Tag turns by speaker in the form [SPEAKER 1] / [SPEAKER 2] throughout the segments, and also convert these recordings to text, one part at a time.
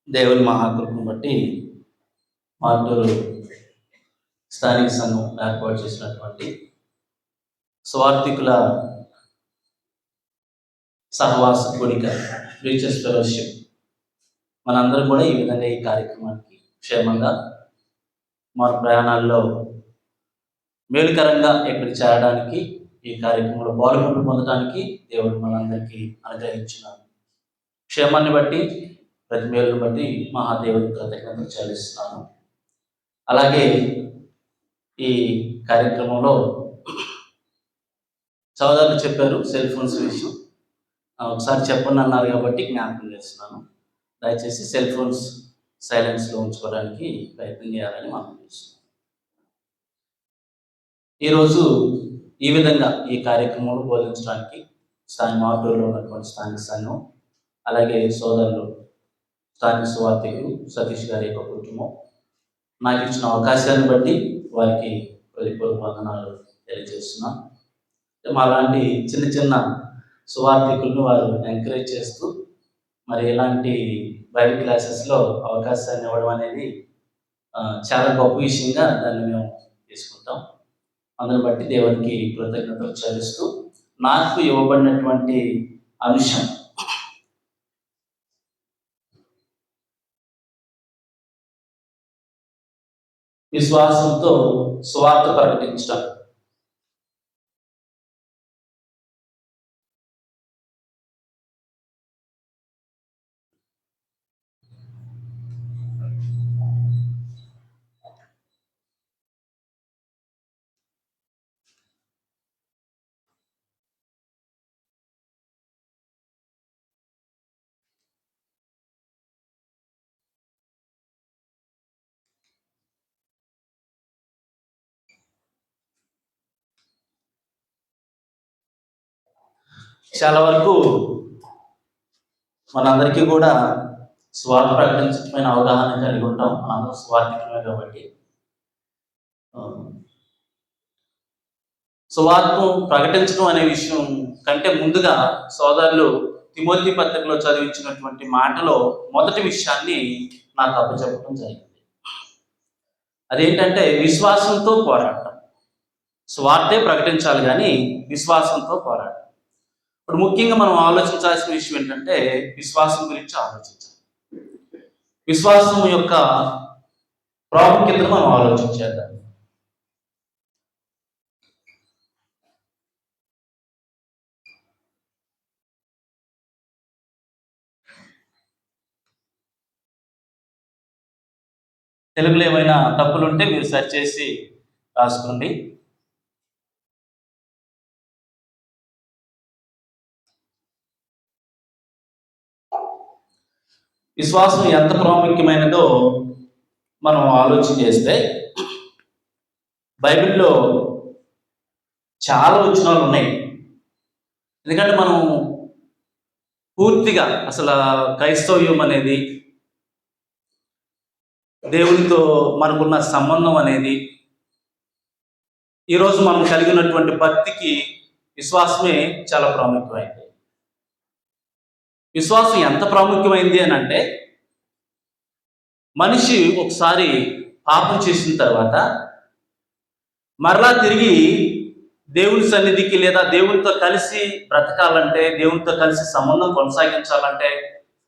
[SPEAKER 1] దేవుని మహాకృపను బట్టి మార్టూరు స్థానిక సంఘం ఏర్పాటు చేసినటువంటి స్వార్థికుల సహవాస కూడిక రీచర్స్ ఫెలోషిప్ మనందరం కూడా ఈ విధంగా ఈ కార్యక్రమానికి క్షేమంగా మన ప్రయాణాల్లో మేలుకరంగా ఇక్కడికి చేరడానికి ఈ కార్యక్రమంలో పాల్గొనలు పొందడానికి దేవుడు మనందరికీ అనుగ్రహించిన క్షేమాన్ని బట్టి ప్రతి మేలును బట్టి మహాదేవుని కృతజ్ఞతలు చెల్లిస్తున్నాను. అలాగే ఈ కార్యక్రమంలో సోదరులు చెప్పారు సెల్ ఫోన్స్ విషయం, ఒకసారి చెప్పండి అన్నారు కాబట్టి జ్ఞాపకం చేస్తున్నాను. దయచేసి సెల్ ఫోన్స్ సైలెన్స్లో ఉంచుకోవడానికి ప్రయత్నం చేయాలని మనం చేస్తున్నాం. ఈరోజు ఈ విధంగా ఈ కార్యక్రమంలో బోధించడానికి మార్టూరులో ఉన్నటువంటి స్థానిక సంఘం, అలాగే సోదరులు స్థానిక సువార్థికులు సతీష్ గారి యొక్క కుటుంబం నాకు ఇచ్చిన అవకాశాన్ని బట్టి వారికి హృదయపూర్వక వందనాలు తెలియజేస్తున్నాం. మాలాంటి చిన్న చిన్న సువార్థికులను వారు ఎంకరేజ్ చేస్తూ మరి ఇలాంటి బైబిల్ క్లాసెస్లో అవకాశాన్ని ఇవ్వడం అనేది చాలా గొప్ప విషయంగా దాన్ని మేము తీసుకుంటాం. అందుని బట్టి దేవునికి కృతజ్ఞతలు చెల్లిస్తూ నాకు ఇవ్వబడినటువంటి అంశం విశ్వాసంతో సువార్త ప్రకటించడం. చాలా వరకు మనందరికీ కూడా స్వార్థ ప్రకటించడమైన అవగాహన కలిగి ఉంటాం. మనందరం స్వార్థికమే కాబట్టి సువార్తను ప్రకటించడం అనే విషయం కంటే ముందుగా సోదరులు తిమోతి పత్రికలో చదివించినటువంటి మాటలో మొదటి విషయాన్ని నాకు అప్పచెప్పడం జరిగింది. అదేంటంటే విశ్వాసంతో పోరాటం. స్వార్థే ప్రకటించాలి కానీ విశ్వాసంతో పోరాటం. ఇప్పుడు ముఖ్యంగా మనం ఆలోచించాల్సిన విషయం ఏంటంటే విశ్వాసం గురించి ఆలోచించాలి. విశ్వాసం యొక్క ప్రాముఖ్యతను మనం ఆలోచించేద్దాం. తెలుగులో ఏమైనా తప్పులుంటే మీరు సెర్చ్ చేసి రాసుకోండి. విశ్వాసం ఎంత ప్రాముఖ్యమైనదో మనం ఆలోచన చేస్తే బైబిల్లో చాలా వచనాలు ఉన్నాయి. ఎందుకంటే మనం పూర్తిగా అసలు క్రైస్తవ్యం అనేది దేవునితో మనకున్న సంబంధం అనేది ఈరోజు మనం కలిగినటువంటి భక్తికి విశ్వాసమే చాలా ప్రాముఖ్యమైనది. విశ్వాసం ఎంత ప్రాముఖ్యమైంది అని అంటే మనిషి ఒకసారి పాపం చేసిన తర్వాత మరలా తిరిగి దేవుని సన్నిధికి లేదా దేవునితో కలిసి బ్రతకాలంటే, దేవునితో కలిసి సంబంధం కొనసాగించాలంటే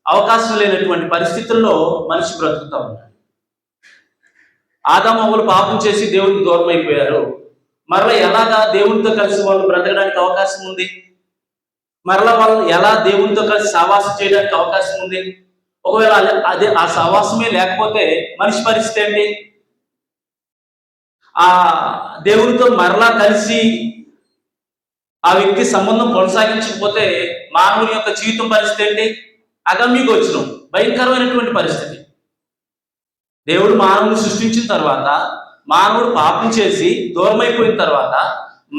[SPEAKER 1] అవకాశం లేనటువంటి పరిస్థితుల్లో మనిషి బ్రతుకుతూ ఉంటాడు. ఆదాము అవ్వలు పాపం చేసి దేవునికి దూరం అయిపోయారు. మరలా ఎలాగా దేవునితో కలిసి వాళ్ళు బ్రతకడానికి అవకాశం ఉంది? మరలా వాళ్ళు ఎలా దేవునితో కలిసి సహవాసం చేయడానికి అవకాశం ఉంది? ఒకవేళ అదే ఆ సహవాసమే లేకపోతే మనిషి పరిస్థితి ఏంటి? ఆ దేవునితో మరలా కలిసి ఆ వ్యక్తి సంబంధం కొనసాగించకపోతే మానవుని యొక్క జీవితం పరిస్థితి ఏంటి? అగమ్యగోచరం, భయంకరమైనటువంటి పరిస్థితి. దేవుడు మానవుని సృష్టించిన తర్వాత మానవుడు పాపం చేసి దూరమైపోయిన తర్వాత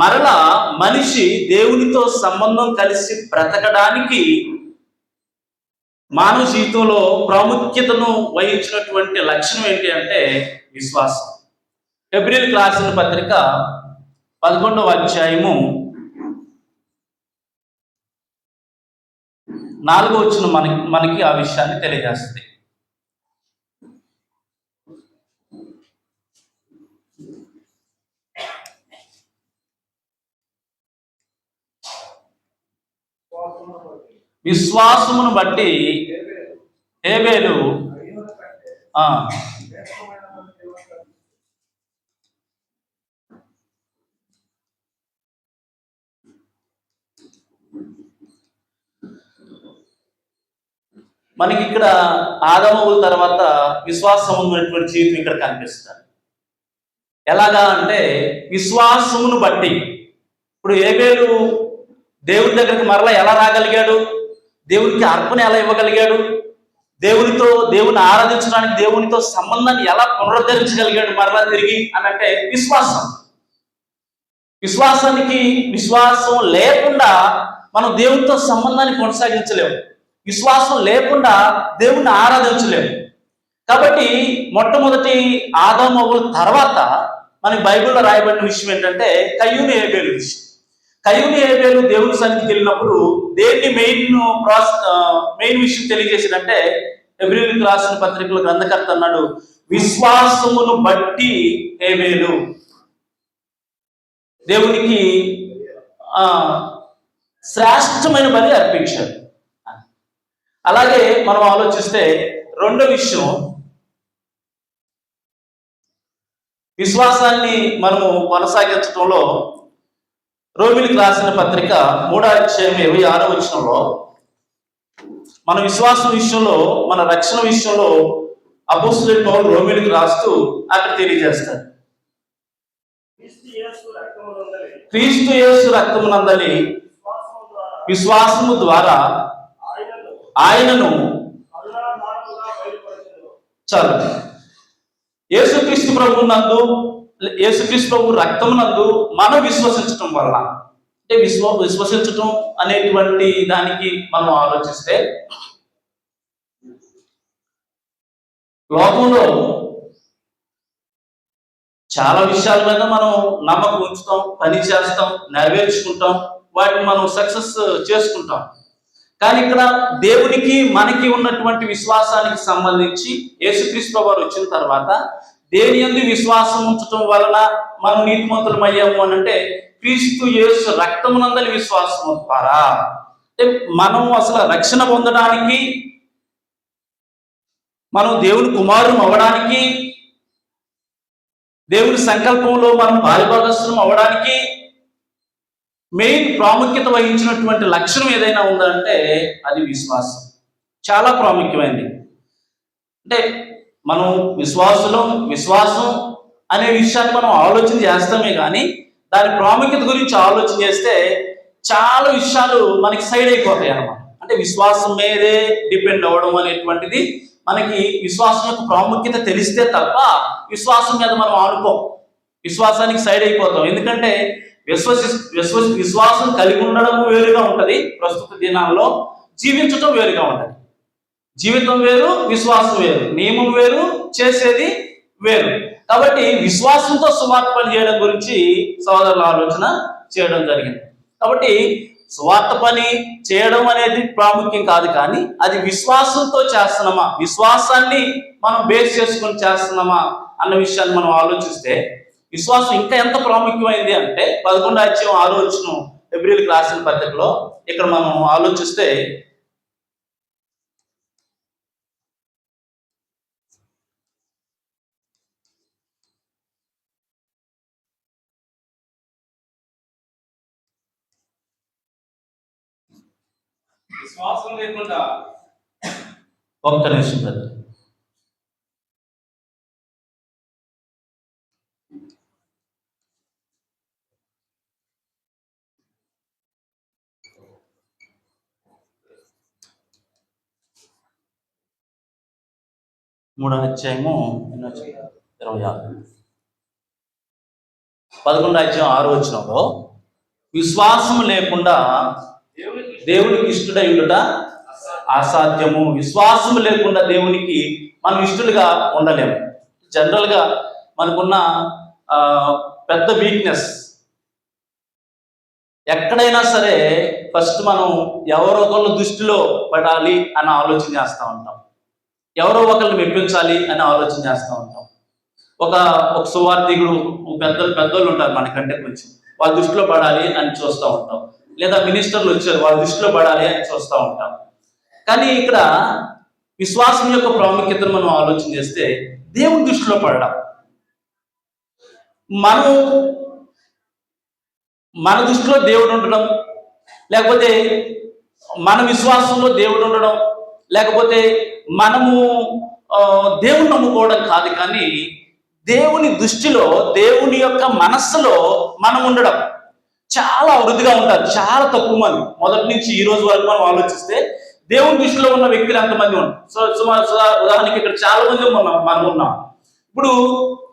[SPEAKER 1] మరలా మనిషి దేవునితో సంబంధం కలిసి బ్రతకడానికి మానవ జీవితంలో ప్రాముఖ్యతను వహించినటువంటి లక్షణం ఏంటి అంటే విశ్వాసం. హెబ్రీయులకు రాసిన పత్రిక 11వ అధ్యాయము 4వ వచనం మనకి ఆ విషయాన్ని తెలియజేస్తుంది. విశ్వాసమును బట్టి హేబేలు మనకి ఇక్కడ ఆదమవుల తర్వాత విశ్వాసమున్నటువంటి జీవితం ఇక్కడ కనిపిస్తుంది. ఎలాగా అంటే విశ్వాసమును బట్టి. ఇప్పుడు హేబేలు దేవుని దగ్గరికి మరలా ఎలా రాగలిగాడు? దేవునికి అర్పణ ఎలా ఇవ్వగలిగాడు? దేవుని ఆరాధించడానికి దేవునితో సంబంధాన్ని ఎలా పునరుద్ధరించగలిగాడు మరలా తిరిగి అని అంటే విశ్వాసం లేకుండా మనం దేవునితో సంబంధాన్ని కొనసాగించలేము. విశ్వాసం లేకుండా దేవుణ్ణి ఆరాధించలేము. కాబట్టి మొట్టమొదటి ఆదాము తర్వాత మనకి బైబిల్లో రాయబడిన విషయం ఏంటంటే కయ్యూను హేబేలు విషయం. కయ్యూను హేబేలు దేవుని సన్నిధికి వెళ్ళినప్పుడు దేన్ని మెయిన్ విషయం తెలియజేసిందంటే హెబ్రీయులకు రాసిన పత్రికలో గ్రంథకర్త అన్నాడు, విశ్వాసమును బట్టి హేబేలు దేవునికి శ్రేష్టమైన బలి అర్పించాడు. అలాగే మనం ఆలోచిస్తే రెండో విషయం, విశ్వాసాన్ని మనము కొనసాగించడంలో రోమిలికి రాసిన పత్రిక 3:26 వచనంలో మన విశ్వాసం విషయంలో, మన రక్షణ విషయంలో అపోస్తలుడైన పౌలు రోమిలికి రాస్తూ అక్కడ తెలియజేస్తాడు, క్రీస్తు యేసు రక్తమునందలి విశ్వాసము ద్వారా ఆయనను చాలు యేసుక్రీస్తు ప్రభు రక్తమునందు మనం విశ్వసించటం వల్ల, అంటే విశ్వసించటం అనేటువంటి దానికి మనం ఆలోచిస్తే లోకంలో చాలా విషయాల మీద మనం నమ్మకం ఉంచుతాం, పని చేస్తాం, నెరవేర్చుకుంటాం, వాటిని మనం సక్సెస్ చేసుకుంటాం. కానీ ఇక్కడ దేవునికి మనకి ఉన్నటువంటి విశ్వాసానికి సంబంధించి యేసుక్రీస్తు వారు వచ్చిన తర్వాత దేని యందు విశ్వాసం ఉంచటం వలన మనం నీతిమంతులమయ్యాము అని అంటే క్రీస్తు యేసు రక్తమునందలి విశ్వాసం ద్వారా. అంటే మనం అసలు రక్షణ పొందడానికి, మనం దేవుని కుమారులు అవ్వడానికి, దేవుని సంకల్పంలో మనం పాలుభాగస్తులం అవ్వడానికి మెయిన్ ప్రాముఖ్యత వహించినటువంటి లక్షణం ఏదైనా ఉందంటే అది విశ్వాసం. చాలా ప్రాముఖ్యమైనది. అంటే మనం విశ్వాసం అనే విషయాన్ని మనం ఆలోచన చేస్తామే కానీ దాని ప్రాముఖ్యత గురించి ఆలోచన చేస్తే చాలా విషయాలు మనకి సైడ్ అయిపోతాయి అన్నమాట. అంటే విశ్వాసం మీదే డిపెండ్ అవ్వడం అనేటువంటిది, మనకి విశ్వాసం యొక్క ప్రాముఖ్యత తెలిస్తే తప్ప విశ్వాసం మీద మనం ఆనుకోం, విశ్వాసానికి సైడ్ అయిపోతాం. ఎందుకంటే విశ్వాసం కలిగి ఉండడం వేరుగా ఉంటది ప్రస్తుత దినాల్లో, జీవించటం వేరుగా ఉంటది. జీవితం వేరు, విశ్వాసం వేరు, నియమం వేరు, చేసేది వేరు. కాబట్టి విశ్వాసంతో సువార్త పని చేయడం గురించి సోదరుల ఆలోచన చేయడం జరిగింది. కాబట్టి సువార్త పని చేయడం అనేది ప్రాముఖ్యం కాదు, కానీ అది విశ్వాసంతో చేస్తున్నామా, విశ్వాసాన్ని మనం బేస్ చేసుకొని చేస్తున్నామా అన్న విషయాన్ని మనం ఆలోచిస్తే విశ్వాసం ఇంకా ఎంత ప్రాముఖ్యమైంది అంటే 11:6 హెబ్రీయులకు రాసిన పత్రికలో ఇక్కడ మనం ఆలోచిస్తే విశ్వాసం లేకుండా ఒక్క నిమిషం పెద్ద 11:6 విశ్వాసం లేకుండా దేవునికి ఇష్టడై ఉండుట అసాధ్యము. విశ్వాసం లేకుండా దేవునికి మనం ఇష్టలుగా ఉండలేము. జనరల్గా మనకున్న పెద్ద వీక్నెస్, ఎక్కడైనా సరే ఫస్ట్ మనం ఎవరో ఒకళ్ళు దృష్టిలో పడాలి అని ఆలోచన చేస్తూ ఉంటాం, ఎవరో ఒకరిని మెప్పించాలి అని ఆలోచన చేస్తూ ఉంటాం. ఒక సువార్థికుడు, పెద్దోళ్ళు ఉంటారు మనకంటే కొంచెం, వాళ్ళ దృష్టిలో పడాలి అని చూస్తూ ఉంటాం. లేదా మినిస్టర్లు వచ్చారు, వాళ్ళ దృష్టిలో పడాలి అని చూస్తూ ఉంటాం. కానీ ఇక్కడ విశ్వాసం యొక్క ప్రాముఖ్యతను మనం ఆలోచన చేస్తే దేవుని దృష్టిలో పడడం, మనం మన దృష్టిలో దేవుడు ఉండడం, లేకపోతే మన విశ్వాసంలో దేవుడు ఉండడం, లేకపోతే మనము దేవుని నమ్ముకోవడం కాదు, కానీ దేవుని దృష్టిలో, దేవుని యొక్క మనస్సులో మనం ఉండడం. చాలా అరుదుగా ఉంటారు, చాలా తక్కువ మంది. మొదటి నుంచి ఈ రోజు వరకు మనం ఆలోచిస్తే దేవుని దృష్టిలో ఉన్న వ్యక్తులు ఎంతమంది ఉంటారు? ఉదాహరణకి ఇక్కడ చాలా మంది మనం ఉన్నాం. ఇప్పుడు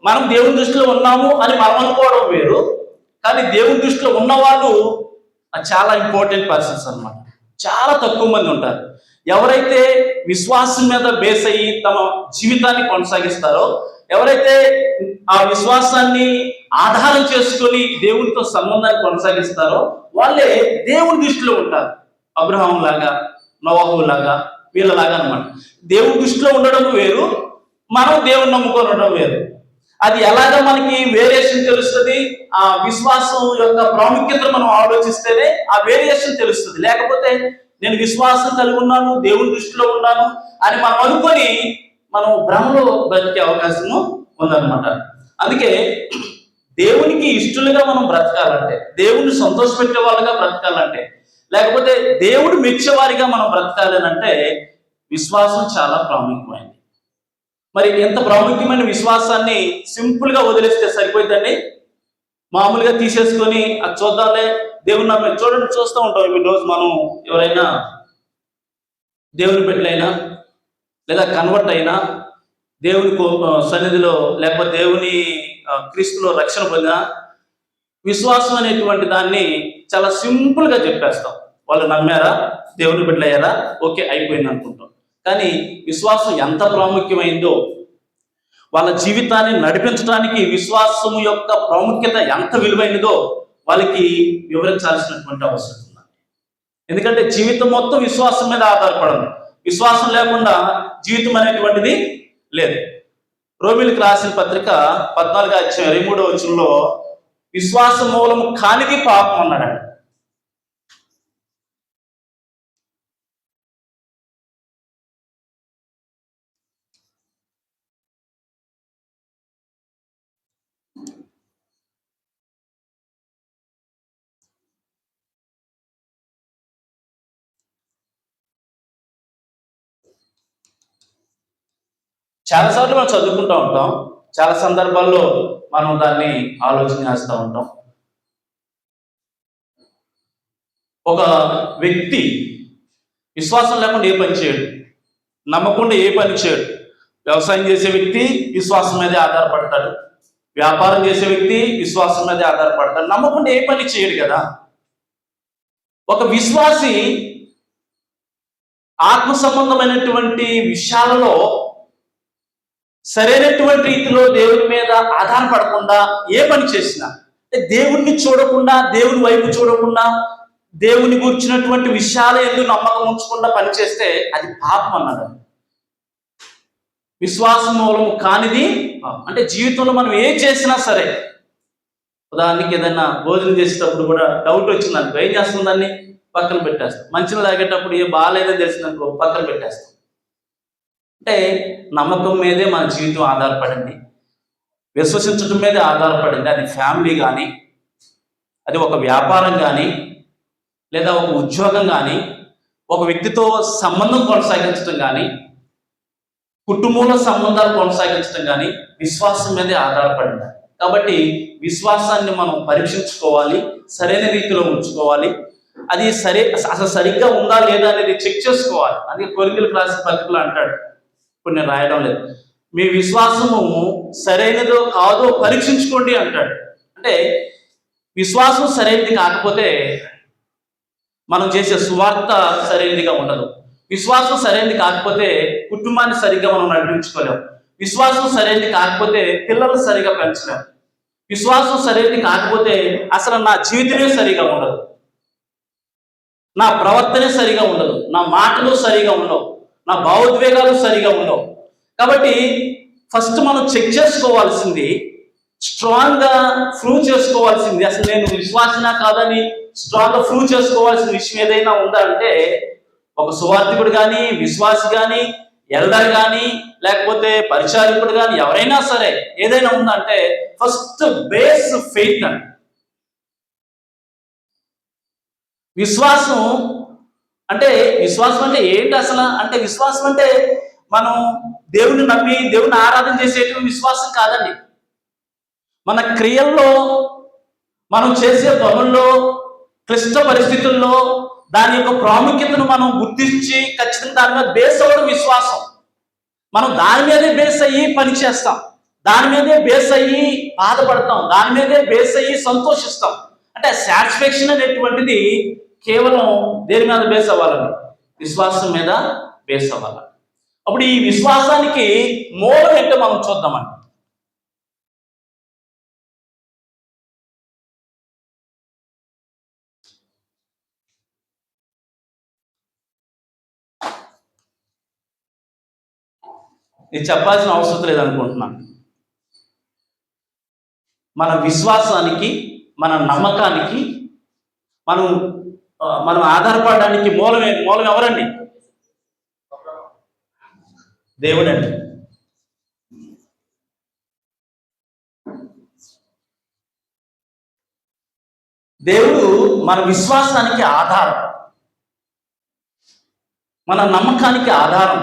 [SPEAKER 1] మనం దేవుని దృష్టిలో ఉన్నాము అని మనం అనుకోవడం వేరు, కానీ దేవుని దృష్టిలో ఉన్నవాళ్ళు చాలా ఇంపార్టెంట్ పర్సన్స్ అన్నమాట. చాలా తక్కువ మంది ఉంటారు. ఎవరైతే విశ్వాసం మీద బేస్ అయ్యి తమ జీవితాన్ని కొనసాగిస్తారో, ఎవరైతే ఆ విశ్వాసాన్ని ఆధారం చేసుకొని దేవునితో సంబంధాన్ని కొనసాగిస్తారో వాళ్ళే దేవుని దృష్టిలో ఉంటారు. అబ్రహాం లాగా, నోవహు లాగా, వీళ్ళలాగా అనమాట. దేవుని దృష్టిలో ఉండడం వేరు, మనం దేవుని నమ్ముకొని ఉండడం వేరు. అది ఎలాగ మనకి వేరియేషన్ తెలుస్తుంది? ఆ విశ్వాసం యొక్క ప్రాముఖ్యతను మనం ఆలోచిస్తేనే ఆ వేరియేషన్ తెలుస్తుంది. లేకపోతే నేను విశ్వాసం కలిగి ఉన్నాను, దేవుని దృష్టిలో ఉన్నాను అని మనం అనుకొని మనం భ్రమలో బ్రతికే అవకాశము ఉందన్నమాట. అందుకే దేవునికి ఇష్టలుగా మనం బ్రతకాలంటే, దేవుణ్ణి సంతోషపెట్టే వాళ్ళుగా బ్రతకాలంటే, లేకపోతే దేవుడు మెచ్చేవారిగా మనం బ్రతకాలనంటే విశ్వాసం చాలా ప్రాముఖ్యమైనది. మరి ఎంత ప్రాముఖ్యమైన విశ్వాసాన్ని సింపుల్ గా వదిలేస్తే సరిపోయిందండి? మామూలుగా తీసేసుకొని అది చూద్దాంలే, దేవుని నమ్మే చూస్తూ ఉంటాం. ఈ రోజు మనం ఎవరైనా దేవుని బిడ్డలైనా లేదా కన్వర్ట్ అయినా, దేవుని సన్నిధిలో లేకపోతే దేవుని క్రీస్తులో రక్షణ పొందిన విశ్వాసం అనేటువంటి దాన్ని చాలా సింపుల్ గా చెప్పేస్తాం. వాళ్ళు నమ్మారా, దేవుని బిడ్డలయ్యారా, ఓకే అయిపోయింది అనుకుంటాం. కానీ విశ్వాసం ఎంత ప్రాముఖ్యమైందో, వాళ్ళ జీవితాన్ని నడిపించడానికి విశ్వాసం యొక్క ప్రాముఖ్యత ఎంత విలువైనదో వాళ్ళకి వివరించాల్సినటువంటి అవసరం ఉంది. ఎందుకంటే జీవితం మొత్తం విశ్వాసం మీద ఆధారపడదు. విశ్వాసం లేకుండా జీవితం అనేటువంటిది లేదు. రోమిలకు రాసిన పత్రిక 14:23 విశ్వాస మూలము కానిది పాపం అన్నాడు. చాలాసార్లు మనం చదువుకుంటూ ఉంటాం, చాలా సందర్భాల్లో మనం దాన్ని ఆలోచన చేస్తూ ఉంటాం. ఒక వ్యక్తి విశ్వాసం లేకుండా ఏ పని చేయడు, నమ్మకుండా ఏ పని చేయడు. వ్యవసాయం చేసే వ్యక్తి విశ్వాసం మీదే ఆధారపడతాడు, వ్యాపారం చేసే వ్యక్తి విశ్వాసం మీదే ఆధారపడతాడు. నమ్మకుండా ఏ పని చేయడు కదా. ఒక విశ్వాసి ఆత్మ సంబంధమైనటువంటి విషయాలలో సరైనటువంటి రీతిలో దేవుని మీద ఆధారపడకుండా ఏ పని చేసినా, దేవుణ్ణి చూడకుండా, దేవుని వైపు చూడకుండా, దేవుని గురించినటువంటి విషయాలు ఎందుకు నమ్మకం ఉంచకుండా పనిచేస్తే అది పాపం అన్నాడు. విశ్వాసం మూలము కానిది అంటే జీవితంలో మనం ఏం చేసినా సరే, ఉదాహరణకి ఏదైనా భోజనం చేసేటప్పుడు కూడా డౌట్ వచ్చిందనుకో, ఏం చేస్తాం? దాన్ని పక్కన పెట్టేస్తాం. మంచిని తాగేటప్పుడు ఏ బాగాలేదని తెలిసిందనుకో పక్కన పెట్టేస్తాం. అంటే నమ్మకం మీదే మన జీవితం ఆధారపడింది, విశ్వసించడం మీదే ఆధారపడింది. అది ఫ్యామిలీ కానీ, అది ఒక వ్యాపారం కానీ, లేదా ఒక ఉద్యోగం కానీ, ఒక వ్యక్తితో సంబంధం కొనసాగించడం కానీ, కుటుంబంలో సంబంధాలు కొనసాగించడం కానీ విశ్వాసం మీదే ఆధారపడింది. కాబట్టి విశ్వాసాన్ని మనం పరీక్షించుకోవాలి, సరైన రీతిలో ఉంచుకోవాలి. అది అసలు సరిగ్గా ఉందా లేదా అనేది చెక్ చేసుకోవాలి. అందుకే కొరింథీయులకు రాసిన పత్రికలో అంటాడు, ఇప్పుడు నేను రాయడం లేదు, మీ విశ్వాసము సరైనదో కాదో పరీక్షించుకోండి అంటాడు. అంటే విశ్వాసం సరైనది కాకపోతే మనం చేసే సువార్త సరైనదిగా ఉండదు. విశ్వాసం సరైనది కాకపోతే కుటుంబాన్ని సరిగ్గా మనం నడిపించుకోలేము. విశ్వాసం సరైనది కాకపోతే పిల్లలు సరిగా పెంచలేము. విశ్వాసం సరైనది కాకపోతే అసలు నా జీవితమే సరిగా ఉండదు, నా ప్రవర్తనే సరిగా ఉండదు, నా మాటలు సరిగా ఉండవు, నా భావోద్వేగాలు సరిగా ఉండవు. కాబట్టి ఫస్ట్ మనం చెక్ చేసుకోవాల్సింది స్ట్రాంగ్ గా ప్రూవ్ చేసుకోవాల్సింది, అసలు నేను విశ్వాసనా కాదని స్ట్రాంగ్ గా ప్రూవ్ చేసుకోవాల్సిన విషయం ఏదైనా ఉందా అంటే, ఒక సువార్థికుడు కానీ, విశ్వాసి కానీ, ఎల్డర్ కానీ, లేకపోతే పరిచారకుడు కానీ, ఎవరైనా సరే ఏదైనా ఉందంటే ఫస్ట్ బేస్ ఫెయిత్ అండి. విశ్వాసం అంటే ఏంటి అసలు అంటే, విశ్వాసం అంటే మనం దేవుని నమ్మి దేవుని ఆరాధన చేసేటువంటి విశ్వాసం కాదండి. మన క్రియల్లో, మనం చేసే పనుల్లో, క్లిష్ట పరిస్థితుల్లో దాని యొక్క ప్రాముఖ్యతను మనం గుర్తించి ఖచ్చితంగా దాని మీద బేస్ అవ్వడం విశ్వాసం. మనం దాని మీదే బేస్ అయ్యి పని చేస్తాం, దాని మీదే బేస్ అయ్యి బాధపడతాం, దాని మీదే బేస్ అయ్యి సంతోషిస్తాం. అంటే సాటిస్ఫాక్షన్ అనేటువంటిది కేవలం దేని మీద బేస్ అవ్వాలని, విశ్వాసం మీద బేస్ అవ్వాలి. అప్పుడు ఈ విశ్వాసానికి మూలం ఏంటో మనం చూద్దామండి. ఇది చెప్పాల్సిన అవసరం లేదనుకుంటున్నాను. మన విశ్వాసానికి, మన నమ్మకానికి, మనం ఆధారపడడానికి మూలం ఎవరండి? దేవుడండి. దేవుడు మన విశ్వాసానికి ఆధారం, మన నమ్మకానికి ఆధారం,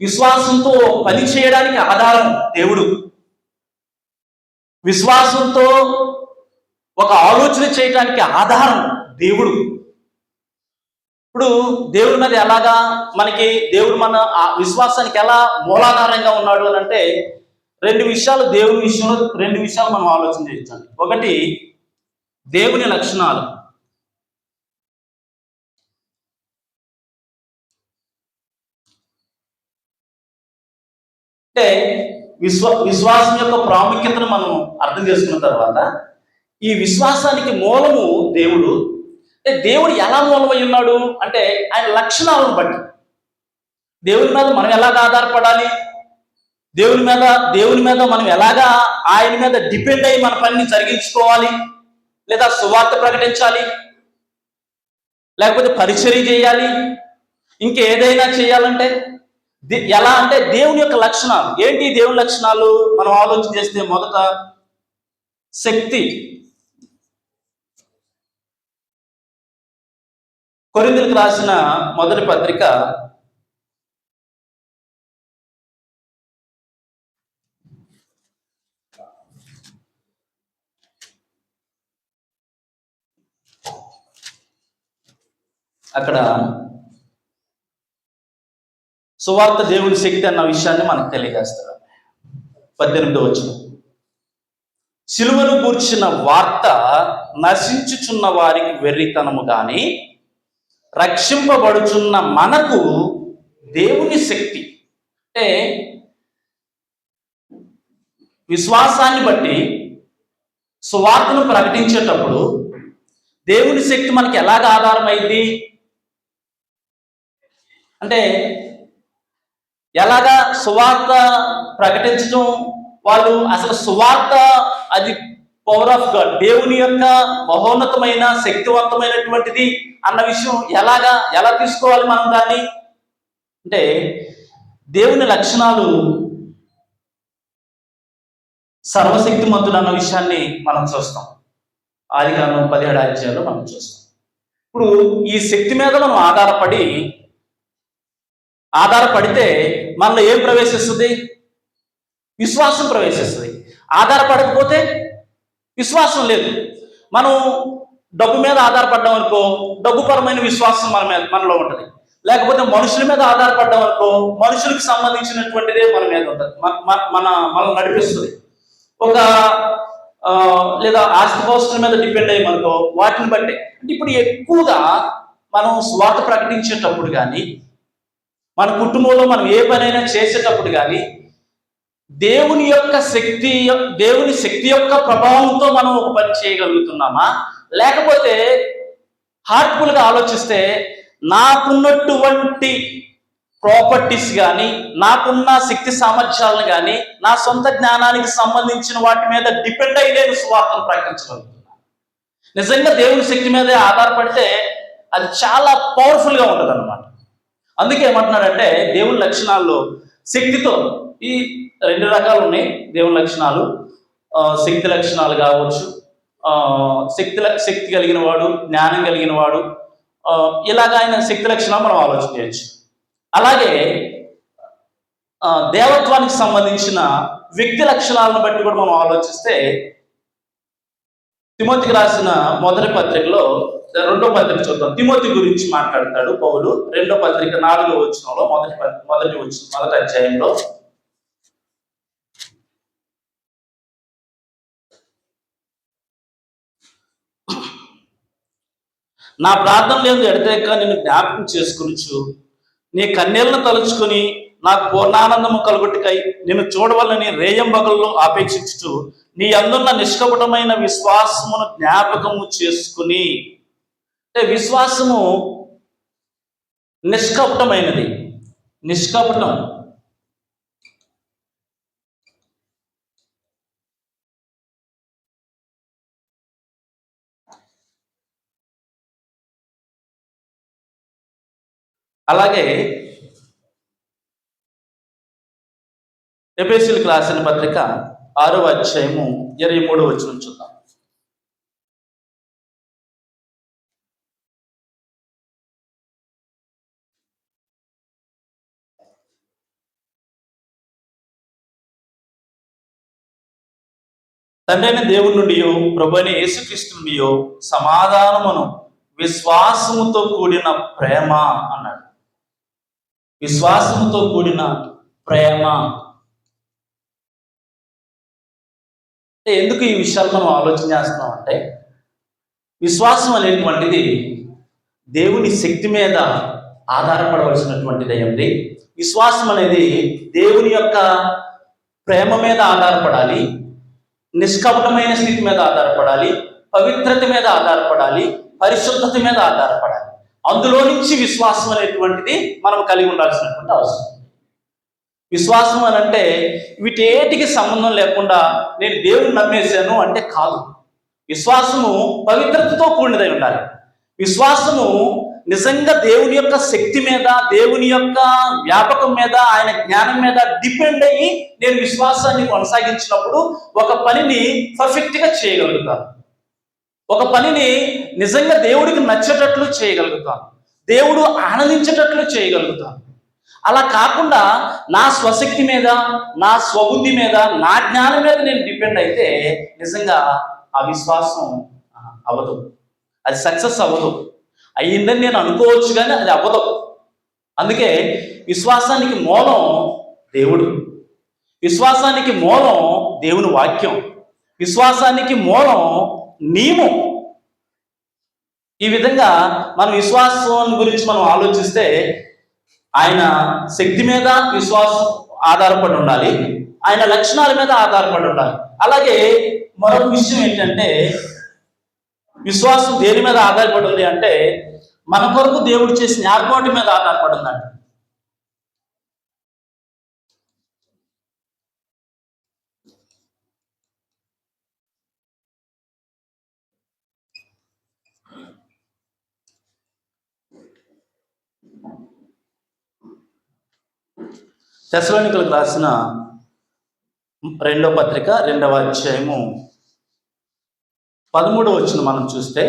[SPEAKER 1] విశ్వాసంతో పని చేయడానికి ఆధారం దేవుడు. విశ్వాసంతో ఒక ఆలోచన చేయడానికి ఆధారం దేవుడు. ఇప్పుడు దేవుడి మీద ఎలాగా మనకి దేవుడు మన విశ్వాసానికి ఎలా మూలాధారంగా ఉన్నాడు అని అంటే, రెండు విషయాలు మనం ఆలోచన చేయించాలి. ఒకటి దేవుని లక్షణాలు. అంటే విశ్వాసం యొక్క ప్రాముఖ్యతను మనం అర్థం చేసుకున్న తర్వాత, ఈ విశ్వాసానికి మూలము దేవుడు. అంటే దేవుడు ఎలా మూలమై ఉన్నాడు అంటే, ఆయన లక్షణాలను బట్టి. దేవుని మీద మనం ఎలాగ ఆధారపడాలి, దేవుని మీద మనం ఎలాగా ఆయన మీద డిపెండ్ అయ్యి మన పనిని జరిగించుకోవాలి, లేదా సువార్త ప్రకటించాలి, లేకపోతే పరిచర్య చేయాలి, ఇంకేదైనా చేయాలంటే ఎలా అంటే దేవుని యొక్క లక్షణాలు ఏంటి? దేవుని లక్షణాలు మనం ఆలోచన చేస్తే, మొదట శక్తి. కొరింథీయులకు రాసిన మొదటి పత్రిక 8 సువార్త దేవుని శక్తి అన్న విషయాన్ని మనకు తెలియజేస్తారు. 18వ వచనం, సిలువను గూర్చిన వార్త నశించుచున్న వారికి వెర్రితనము గాని, రక్షింపబడుచున్న మనకు దేవుని శక్తి. అంటే విశ్వాసాన్ని బట్టి సువార్తను ప్రకటించేటప్పుడు దేవుని శక్తి మనకి ఎలాగ ఆధారమైంది అంటే, ఎలాగా సువార్త ప్రకటించడం, వాళ్ళు అసలు సువార్త అది పవర్ ఆఫ్ గాడ్, దేవుని యొక్క మహోన్నతమైన శక్తివంతమైనటువంటిది అన్న విషయం ఎలా తీసుకోవాలి మనం దాన్ని అంటే, దేవుని లక్షణాలు సర్వశక్తిమంతుడు అన్న విషయాన్ని మనం చూస్తాం. ఆదికాండం 17వ అధ్యాయంలో మనం చూస్తాం. ఇప్పుడు ఈ శక్తి మీద మనం ఆధారపడితే మనలో ఏం ప్రవేశిస్తుంది? విశ్వాసం ప్రవేశిస్తుంది. ఆధారపడకపోతే విశ్వాసం లేదు. మనం డబ్బు మీద ఆధారపడ్డాం అనుకో, డబ్బుపరమైన విశ్వాసం మనలో ఉంటుంది. లేకపోతే మనుషుల మీద ఆధారపడ్డాం అనుకో, మనుషులకు సంబంధించినటువంటిదే మన మీద ఉంటుంది, మనం నడిపిస్తుంది. లేదా ఆస్తిపాస్తుల మీద డిపెండ్ అయ్యమనుకో, వాటిని బట్టి. అంటే ఇప్పుడు ఎక్కువగా మనం స్వార్థ ప్రకటించేటప్పుడు కానీ, మన కుటుంబంలో మనం ఏ పనైనా చేసేటప్పుడు కానీ, దేవుని శక్తి యొక్క ప్రభావంతో మనం ఒక పని చేయగలుగుతున్నామా, లేకపోతే హార్ట్ఫుల్గా ఆలోచిస్తే నాకున్నటువంటి ప్రాపర్టీస్ కానీ, నాకున్న శక్తి సామర్థ్యాలను కానీ, నా సొంత జ్ఞానానికి సంబంధించిన వాటి మీద డిపెండ్ అయి నేను సువార్తను ప్రకటించగలుగుతున్నాను. నిజంగా దేవుని శక్తి మీదే ఆధారపడితే అది చాలా పవర్ఫుల్గా ఉంటుంది అన్నమాట. అందుకే ఏమంటున్నాడంటే దేవుని లక్షణాల్లో శక్తితో ఈ 2 రకాలు ఉన్నాయి దేవుని లక్షణాలు. శక్తి లక్షణాలు కావచ్చు, శక్తి కలిగిన వాడు, జ్ఞానం కలిగిన వాడు, ఇలాగ ఆయన శక్తి లక్షణాలు మనం ఆలోచన చేయొచ్చు. అలాగే దేవత్వానికి సంబంధించిన వ్యక్తి లక్షణాలను బట్టి కూడా మనం ఆలోచిస్తే తిమోతికి రాసిన మొదటి పత్రికలో 2వ పత్రిక చూద్దాం. తిమోతి గురించి మాట్లాడతాడు పౌలు. 2వ పత్రిక 4వ వచనంలో మొదటి అధ్యాయంలో నా ప్రార్థన లేదు ఎడతెక్క నేను జ్ఞాపకం చేసుకునిచు నీ కన్నీళ్లను తలుచుకొని నాకు పూర్ణానందము కలుగుటికై నేను చూడవలని రేయంబగల్లో ఆపేక్షించుచు నీ అందున్న నిష్కపటమైన విశ్వాసమును జ్ఞాపకము చేసుకుని. అంటే విశ్వాసము నిష్కపటమైనది. నిష్కపటం అలాగే ఎఫెసీయులకు రాసిన పత్రిక 6వ అధ్యాయము 23వ వచనం చూద్దాం. తండ్రైన దేవుని నుండియో ప్రభువైన యేసుక్రీస్తు నుండియో సమాధానమును విశ్వాసముతో కూడిన ప్రేమ అన్నాడు. విశ్వాసముతో కూడిన ప్రేమ. ఎందుకు ఈ విషయాలు మనం ఆలోచన చేస్తున్నాం అంటే, విశ్వాసం అనేటువంటిది దేవుని శక్తి మీద ఆధారపడవలసినటువంటిది అయింది. విశ్వాసం అనేది దేవుని యొక్క ప్రేమ మీద ఆధారపడాలి, నిష్కపటమైన స్థితి మీద ఆధారపడాలి, పవిత్రత మీద ఆధారపడాలి, పరిశుద్ధత మీద ఆధారపడాలి. అందులో నుంచి విశ్వాసం అనేటువంటిది మనం కలిగి ఉండాల్సినటువంటి అవసరం. విశ్వాసం అని అంటే వీటేటికి సంబంధం లేకుండా నేను దేవుని నమ్మేశాను అంటే కాదు. విశ్వాసము పవిత్రతతో కూడినదై ఉండాలి. విశ్వాసము నిజంగా దేవుని యొక్క శక్తి మీద, దేవుని యొక్క వ్యాపకం మీద, ఆయన జ్ఞానం మీద డిపెండ్ అయ్యి నేను విశ్వాసాన్ని కొనసాగించినప్పుడు ఒక పనిని పర్ఫెక్ట్గా చేయగలుగుతాను. ఒక పనిని నిజంగా దేవుడికి నచ్చేటట్లు చేయగలుగుతాను, దేవుడు ఆనందించేటట్లు చేయగలుగుతాను. అలా కాకుండా నా స్వశక్తి మీద, నా స్వబుద్ధి మీద, నా జ్ఞానం మీద నేను డిపెండ్ అయితే నిజంగా ఆ విశ్వాసం అవ్వదు, అది సక్సెస్ అవ్వదు. అయ్యిందని నేను అనుకోవచ్చు కానీ అది అవ్వదు. అందుకే విశ్వాసానికి మూలం దేవుడు, విశ్వాసానికి మూలం దేవుని వాక్యం, విశ్వాసానికి మూలం నియమం. ఈ విధంగా మన విశ్వాసం గురించి మనం ఆలోచిస్తే ఆయన శక్తి మీద విశ్వాసం ఆధారపడి ఉండాలి, ఆయన లక్షణాల మీద ఆధారపడి ఉండాలి. అలాగే మరొక విషయం ఏంటంటే, విశ్వాసం దేని మీద ఆధారపడి ఉంది అంటే మన కొరకు దేవుడు చేసిన ఏర్పాటు మీద ఆధారపడి ఉందంట. తెస్సలోనికలకు రాసిన 2వ పత్రిక 2వ అధ్యాయము 13వ వచనం మనం చూస్తే,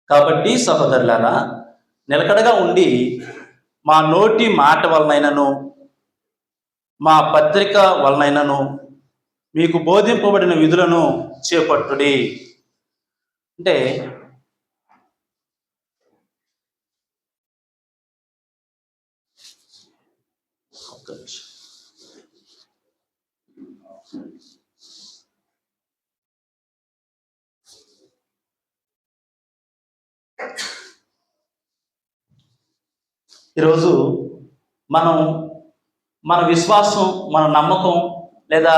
[SPEAKER 1] కాబట్టి సహోదరులారా నిలకడగా ఉండి మా నోటి మాట వలనైనను మా పత్రిక వలనైనను మీకు బోధింపబడిన విధులను చేపట్టుడి. అంటే ఈరోజు మన విశ్వాసం, మన నమ్మకం లేదా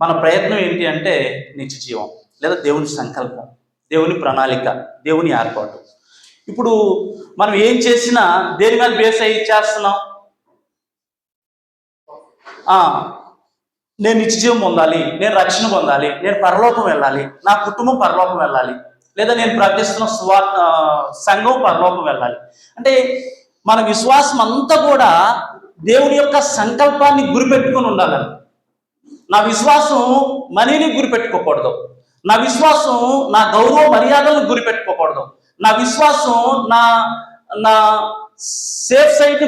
[SPEAKER 1] మన ప్రయత్నం ఏంటి అంటే నిత్య జీవం లేదా దేవుని సంకల్పం, దేవుని ప్రణాళిక, దేవుని ఏర్పాటు. ఇప్పుడు మనం ఏం చేసినా దేని మీద బేస్ అయ్యి చేస్తున్నాం? నేను నిత్యజీవం పొందాలి, నేను రక్షణ పొందాలి, నేను పరలోకం వెళ్ళాలి, నా కుటుంబం పరలోకం వెళ్ళాలి, లేదా నేను ప్రకటిస్తున్న సంఘం పరలోకం వెళ్ళాలి. అంటే మన విశ్వాసం అంతా కూడా దేవుని యొక్క సంకల్పాన్ని గురిపెట్టుకొని ఉండాలని. నా విశ్వాసం మనీని గురిపెట్టుకోకూడదు, నా విశ్వాసం నా గౌరవ మర్యాదలను గురిపెట్టుకోకూడదు, నా విశ్వాసం నా నా సేఫ్ సైడ్ని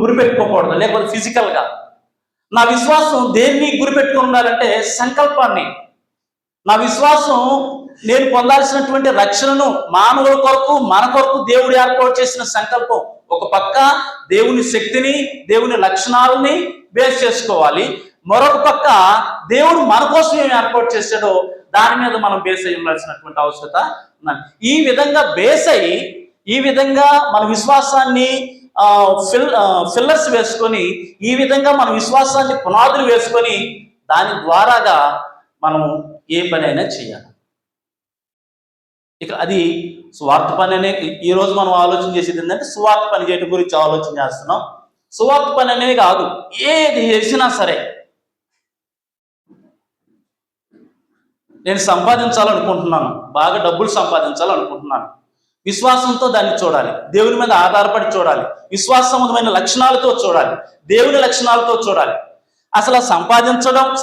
[SPEAKER 1] గురిపెట్టుకోకూడదు, లేకపోతే ఫిజికల్గా. నా విశ్వాసం దేన్ని గురిపెట్టుకుని ఉండాలంటే సంకల్పాన్ని. నా విశ్వాసం నేను పొందాల్సినటువంటి రక్షణను మానవుల కొరకు, మన కొరకు దేవుడు ఏర్పాటు చేసిన సంకల్పం. ఒక పక్క దేవుని శక్తిని, దేవుని లక్షణాలని బేస్ చేసుకోవాలి, మరొక పక్క దేవుడు మన కోసం ఏం ఏర్పాటు చేశాడో దాని మీద మనం బేస్ అయి ఉండాల్సినటువంటి అవసరత ఉన్నది. ఈ విధంగా బేస్ అయ్యి, ఈ విధంగా మన విశ్వాసాన్ని ఫిల్లర్స్ వేసుకొని, ఈ విధంగా మన విశ్వాసాన్ని పునాదులు వేసుకొని దాని ద్వారాగా మనం ఏ పని అయినా చేయాలి. ఇక అది సువార్త పని అనే ఈరోజు మనం ఆలోచన చేసేది ఏంటంటే సువార్త పని చేయడం గురించి ఆలోచన చేస్తున్నాం. సువార్త పని అనేది కాదు, ఏది చేసినా సరే నేను సంపాదించాలనుకుంటున్నాను, బాగా డబ్బులు సంపాదించాలనుకుంటున్నాను, విశ్వాసంతో దాన్ని చూడాలి, దేవుని మీద ఆధారపడి చూడాలి, విశ్వాసమైన లక్షణాలతో చూడాలి, దేవుని లక్షణాలతో చూడాలి. అసలు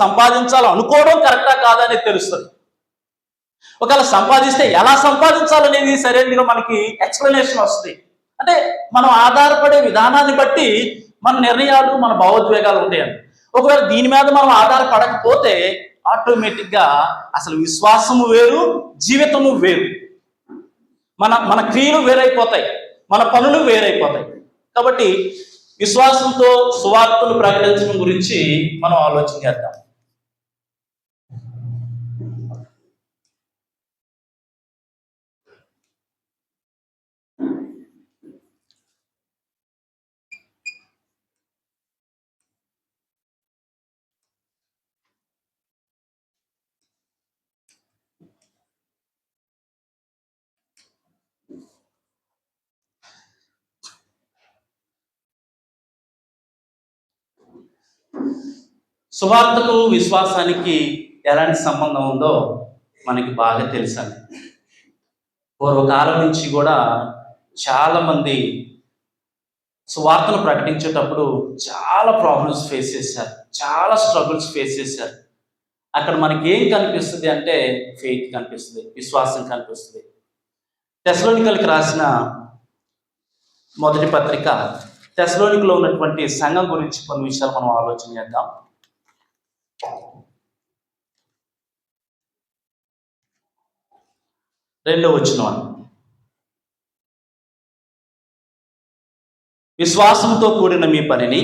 [SPEAKER 1] సంపాదించాలనుకోవడం కరెక్టా కాదా అనేది తెలుస్తుంది. ఒకవేళ సంపాదిస్తే ఎలా సంపాదించాలనేది సరైనదిగా మనకి ఎక్స్ప్లెనేషన్ వస్తుంది. అంటే మనం ఆధారపడే విధానాన్ని బట్టి మన నిర్ణయాలు, మన భావోద్వేగాలు ఉంటాయండి. ఒకవేళ దీని మీద మనం ఆధారపడకపోతే ఆటోమేటిక్గా అసలు విశ్వాసము వేరు, జీవితము వేరు, మన క్రియలు వేరైపోతాయి, మన పనులు వేరైపోతాయి. కాబట్టి విశ్వాసంతో సువార్తను ప్రకటించడం గురించి మనం ఆలోచన చేద్దాం. సువార్తకు విశ్వాసానికి ఎలాంటి సంబంధం ఉందో మనకి బాగా తెలుసండి. పూర్వకాలం నుంచి కూడా చాలామంది సువార్తను ప్రకటించేటప్పుడు చాలా ప్రాబ్లమ్స్ ఫేస్ చేశారు, చాలా స్ట్రగుల్స్ ఫేస్ చేశారు. అక్కడ మనకి ఏం కనిపిస్తుంది అంటే ఫెయిత్ కనిపిస్తుంది, విశ్వాసం కనిపిస్తుంది. తెస్సలోనికలకు రాసిన మొదటి పత్రిక, తెస్సలోనికలో ఉన్నటువంటి సంఘం గురించి కొన్ని విషయాలు మనం ఆలోచన చేద్దాం. 2వ వచనం, విశ్వాసంతో కూడిన మీ పనిని,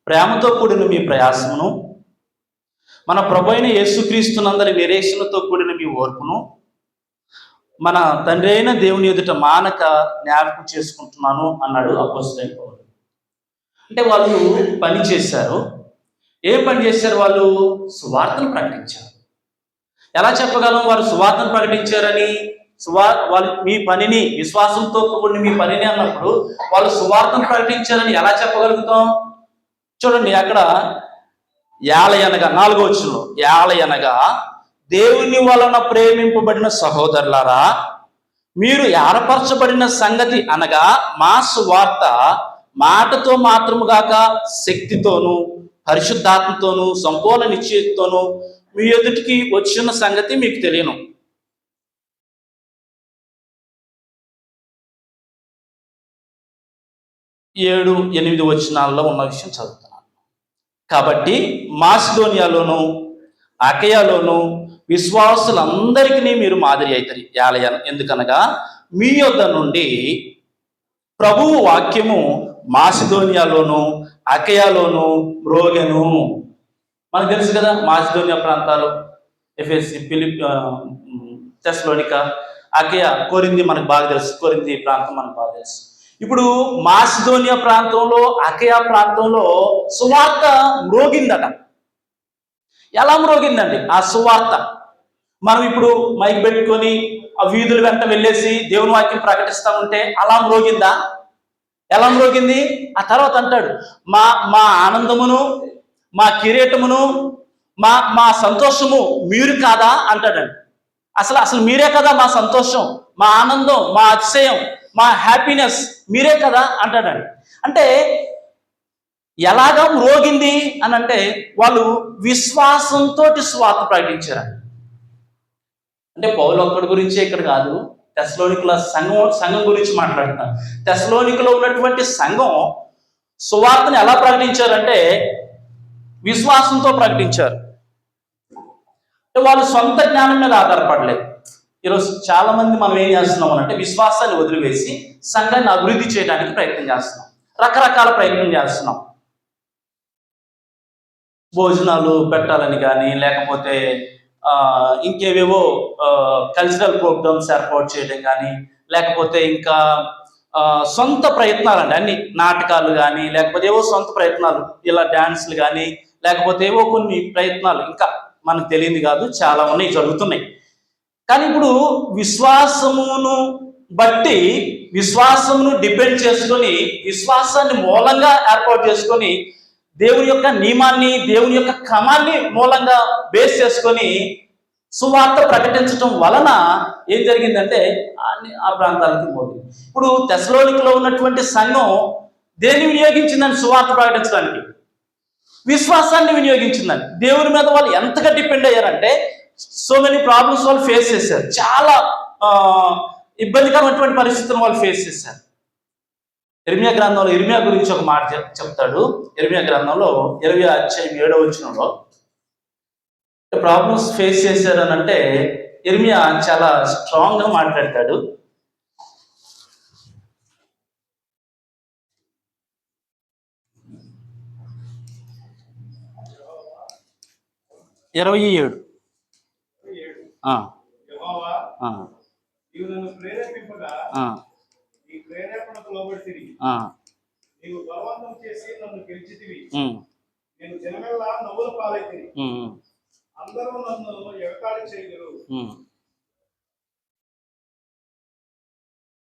[SPEAKER 1] ప్రేమతో కూడిన మీ ప్రయాసమును, మన ప్రభువైన యేసుక్రీస్తునందరి నిరీక్షణతో కూడిన మీ ఓర్పును మన తండ్రి అయిన దేవుని ఎదుట మానక జ్ఞాపకం చేసుకుంటున్నాను అన్నాడు అపోస్తలుడైన పౌలు. అంటే వాళ్ళు పని చేశారు. ఏం పని చేశారు? వాళ్ళు సువార్తను ప్రకటించారు. ఎలా చెప్పగలం వారు సువార్తను ప్రకటించారని? వాళ్ళు మీ పనిని, విశ్వాసంతో కూడిన మీ పనిని అన్నప్పుడు వాళ్ళు సువార్తను ప్రకటించారని ఎలా చెప్పగలుగుతాం? చూడండి, అక్కడ యాలయనగా 4వ వచనంలో, యాలయనగా దేవుని వలన ప్రేమింపబడిన సహోదరులారా, మీరు ఏర్పరచబడిన సంగతి అనగా మా సువార్త మాటతో మాత్రము గాక శక్తితోనూ పరిశుద్ధాత్మతోనూ సంపూర్ణ నిశ్చయతతోనూ మీ ఎదుటికి వచ్చిన సంగతి మీకు తెలియను. ఏడు 8 వచనాల్లో ఉన్న విషయం చదువుతున్నాను. కాబట్టి మాసిదోనియాలోను అకయలోను విశ్వాసులందరికీ మీరు మాదిరి అవుతారు. ఎందుకనగా మీ యొద్ద నుండి ప్రభువు వాక్యము మాసిదోనియాలోను అకయలోను మ్రోగెను. మనకు తెలుసు కదా, మాసిదోనియా ప్రాంతాలు ఎఫెసీ, తెస్సలోనిక, అకయ, కొరింథీ మనకు బాగా తెలుసు. కొరింథీ ప్రాంతం మనకు బాగా తెలుసు. ఇప్పుడు మాసిదోనియా ప్రాంతంలో, అకయ ప్రాంతంలో సువార్త మ్రోగిందట. ఎలా మ్రోగిందండి ఆ సువార్త? మనం ఇప్పుడు మైక్ పెట్టుకొని ఆ వీధుల వెంట వెళ్ళేసి దేవుని వాక్యం ప్రకటిస్తూ ఉంటే అలా మ్రోగిందా? ఎలా మ్రోగింది? ఆ తర్వాత అంటాడు, మా మా ఆనందమును, మా కిరీటమును, మా మా సంతోషము మీరు కాదా అంటాడండి. అసలు మీరే కదా మా సంతోషం, మా ఆనందం, మా అతిశయం, మా హ్యాపీనెస్ మీరే కదా అంటాడండి. అంటే ఎలాగా మ్రోగింది అని అంటే వాళ్ళు విశ్వాసంతో స్వార్థ ప్రకటించారు. అంటే పౌలు ఒక్కడి గురించే ఇక్కడ కాదు, తెస్సలోనికల సంఘం గురించి మాట్లాడుతున్నాను. తెస్సలోనికలో ఉన్నటువంటి సంఘం సువార్తను ఎలా ప్రకటించారంటే విశ్వాసంతో ప్రకటించారు. వాళ్ళు సొంత జ్ఞానం మీద ఆధారపడలేదు. ఈరోజు చాలా మంది మనం ఏం చేస్తున్నాం అంటే విశ్వాసాన్ని వదిలివేసి సంఘాన్ని అభివృద్ధి చేయడానికి ప్రయత్నం చేస్తున్నాం, రకరకాల ప్రయత్నం చేస్తున్నాం. భోజనాలు పెట్టాలని కానీ, లేకపోతే ఇంకేవేవో కల్చరల్ ప్రోగ్రామ్స్ ఏర్పాటు చేయడం కానీ, లేకపోతే ఇంకా సొంత ప్రయత్నాలండి, అన్ని నాటకాలు కానీ, లేకపోతే ఏవో సొంత ప్రయత్నాలు, ఇలా డాన్స్లు కానీ, లేకపోతే ఏవో కొన్ని ప్రయత్నాలు ఇంకా మనకు తెలియదు కాదు, చాలా ఉన్నాయి, జరుగుతున్నాయి. కానీ ఇప్పుడు విశ్వాసమును బట్టి, విశ్వాసమును డిపెండ్ చేసుకొని, విశ్వాసాన్ని మూలంగా ఏర్పాటు చేసుకొని, దేవుని యొక్క నియమాన్ని, దేవుని యొక్క క్రమాన్ని మూలంగా బేస్ చేసుకొని సువార్త ప్రకటించడం వలన ఏం జరిగిందంటే ఆ ప్రాంతాలకి పోతుంది. ఇప్పుడు తెస్సలోనికలో ఉన్నటువంటి సంఘం దేన్ని వినియోగించిందని సువార్త ప్రకటించడానికి? విశ్వాసాన్ని వినియోగించిందని. దేవుని మీద వాళ్ళు ఎంతగా డిపెండ్ అయ్యారంటే సో మెనీ ప్రాబ్లమ్స్ వాళ్ళు ఫేస్ చేశారు, చాలా ఇబ్బందికరమైనటువంటి పరిస్థితులను వాళ్ళు ఫేస్ చేశారు. ఇర్మియా గ్రంథంలో ఇర్మియా గురించి ఒక మాట చెప్తాడు. ఇర్మియా గ్రంథంలో 20:7 ప్రాబ్లమ్స్ ఫేస్ చేశారు అని అంటే ఇర్మియా చాలా స్ట్రాంగ్ గా మాట్లాడతాడు.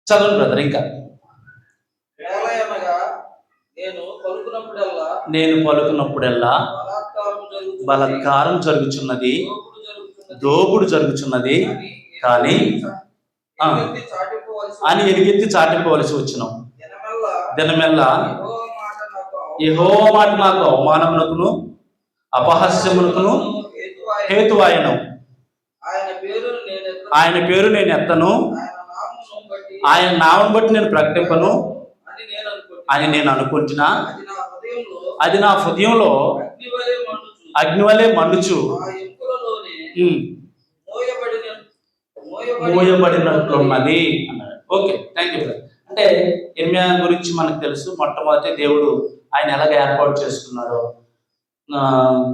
[SPEAKER 1] చదవండి బ్రదర్. ఇంకా నేను పలుకున్నప్పుడల్లా బలాత్కారం జరుగుచున్నది, దోపుడు జరుగుచున్నది కానీ అని ఎలుగెత్తి చాటిపోవలసి వచ్చినాం. దినమెల్లా యెహోవా మాట నాకు అవమానమునకును అపహాస్యమునకును హేతువాయను. ఆయన పేరు నేను ఎత్తను, ఆయన నామం బట్టి నేను ప్రకటింపను అని నేను అనుకుంటున్నా. అది నా హృదయంలో అగ్నివలే మండుచు మోయబడినట్లున్నది అన్నాడు. Okay, thank you. అంటే ఇర్మియా గురించి మనకు తెలుసు. మొట్టమొదటి దేవుడు ఆయన ఎలాగ ఏర్పాటు చేసుకున్నాడో,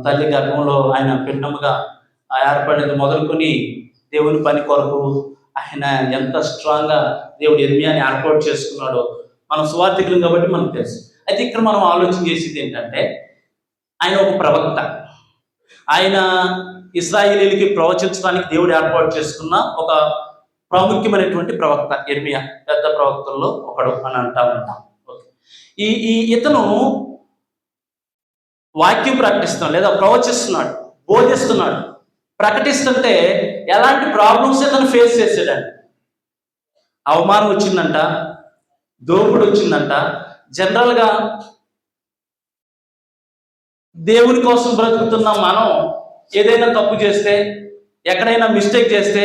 [SPEAKER 1] తల్లి గర్భంలో ఆయన పిండముగా ఏర్పడినది మొదలుకొని దేవుని పని కొరకు ఆయన ఎంత స్ట్రాంగ్ గా దేవుడు ఇర్మియాని ఏర్పాటు చేసుకున్నాడో మనం సువార్థికులం కాబట్టి మనకు తెలుసు. అయితే ఇక్కడ మనం ఆలోచన చేసేది ఏంటంటే ఆయన ఒక ప్రవక్త. ఆయన ఇశ్రాయేలీయులకి ప్రవచించడానికి దేవుడు ఏర్పాటు చేసుకున్న ఒక ప్రాముఖ్యమైనటువంటి ప్రవక్త ఇర్మియా. పెద్ద ప్రవక్తల్లో ఒకడు అని అంటా ఉంటాం. ఇతను వాక్యం ప్రకటిస్తున్నాడు, లేదా ప్రవచిస్తున్నాడు, బోధిస్తున్నాడు. ప్రకటిస్తుంటే ఎలాంటి ప్రాబ్లమ్స్ ఇతను ఫేస్ చేసాడండి. అవమానం వచ్చిందంట, దోపుడు వచ్చిందంట. జనరల్గా దేవుని కోసం బ్రతుకుతున్న మనం ఏదైనా తప్పు చేస్తే, ఎక్కడైనా మిస్టేక్ చేస్తే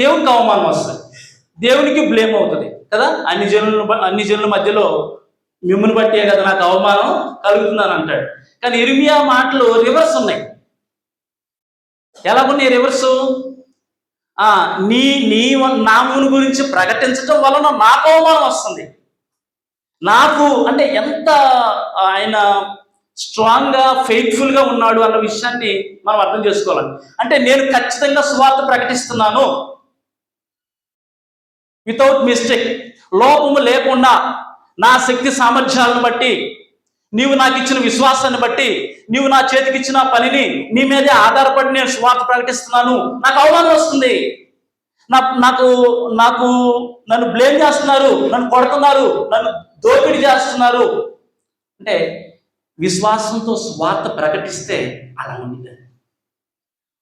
[SPEAKER 1] దేవునికి అవమానం వస్తుంది, దేవునికి బ్లేమ్ అవుతుంది కదా. అన్ని జనుల మధ్యలో మిమ్మల్ని బట్టే కదా నాకు అవమానం కలుగుతుందని అంటాడు. కానీ ఇర్మియా మాటలు రివర్స్ ఉన్నాయి. ఎలాగున్నాయి రివర్సు? నీ నాముని గురించి ప్రకటించడం వలన నాకు అవమానం వస్తుంది. నాకు అంటే ఎంత ఆయన స్ట్రాంగ్ గా ఫెయిత్ఫుల్ గా ఉన్నాడు అన్న విషయాన్ని మనం అర్థం చేసుకోవాలి. అంటే నేను ఖచ్చితంగా సువార్త ప్రకటిస్తున్నాను వితౌట్ మిస్టేక్, లోపము లేకుండా, నా శక్తి సామర్థ్యాలను బట్టి, నీవు నాకు ఇచ్చిన విశ్వాసాన్ని బట్టి, నీవు నా చేతికి ఇచ్చిన పనిని నీ మీదే ఆధారపడి నేను సువార్త ప్రకటిస్తున్నాను. నాకు అవమానం వస్తుంది, నాకు నాకు నన్ను బ్లేమ్ చేస్తున్నారు, నన్ను కొడుతున్నారు, నన్ను దోపిడీ చేస్తున్నారు అంటే విశ్వాసంతో స్వార్థ ప్రకటిస్తే అలా ఉండిద్దండి.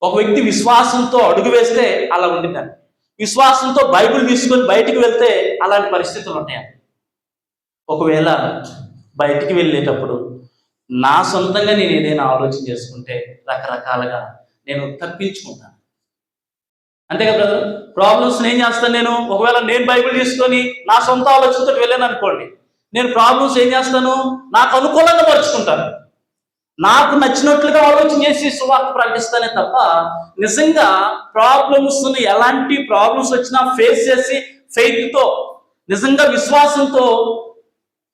[SPEAKER 1] ఒక వ్యక్తి విశ్వాసంతో అడుగు వేస్తే అలా ఉండిద్దండి. విశ్వాసంతో బైబిల్ తీసుకొని బయటికి వెళ్తే అలాంటి పరిస్థితులు ఉంటాయండి. ఒకవేళ బయటికి వెళ్ళేటప్పుడు నా సొంతంగా నేను ఏదైనా ఆలోచన చేసుకుంటే రకరకాలుగా నేను తప్పించుకుంటాను. అంతే కదా బ్రదర్? ప్రాబ్లమ్స్ ఏం చేస్తాను నేను? ఒకవేళ నేను బైబిల్ తీసుకొని నా సొంత ఆలోచనతో వెళ్ళాను అనుకోండి, నేను ప్రాబ్లమ్స్ ఏం చేస్తాను? నాకు అనుకూలంగా పరుచుకుంటాను, నాకు నచ్చినట్లుగా ఆలోచన చేసి సువార్త ప్రకటిస్తానే తప్ప నిజంగా ప్రాబ్లమ్స్ని ఎలాంటి ప్రాబ్లమ్స్ వచ్చినా ఫేస్ చేసి ఫెయిత్తో నిజంగా విశ్వాసంతో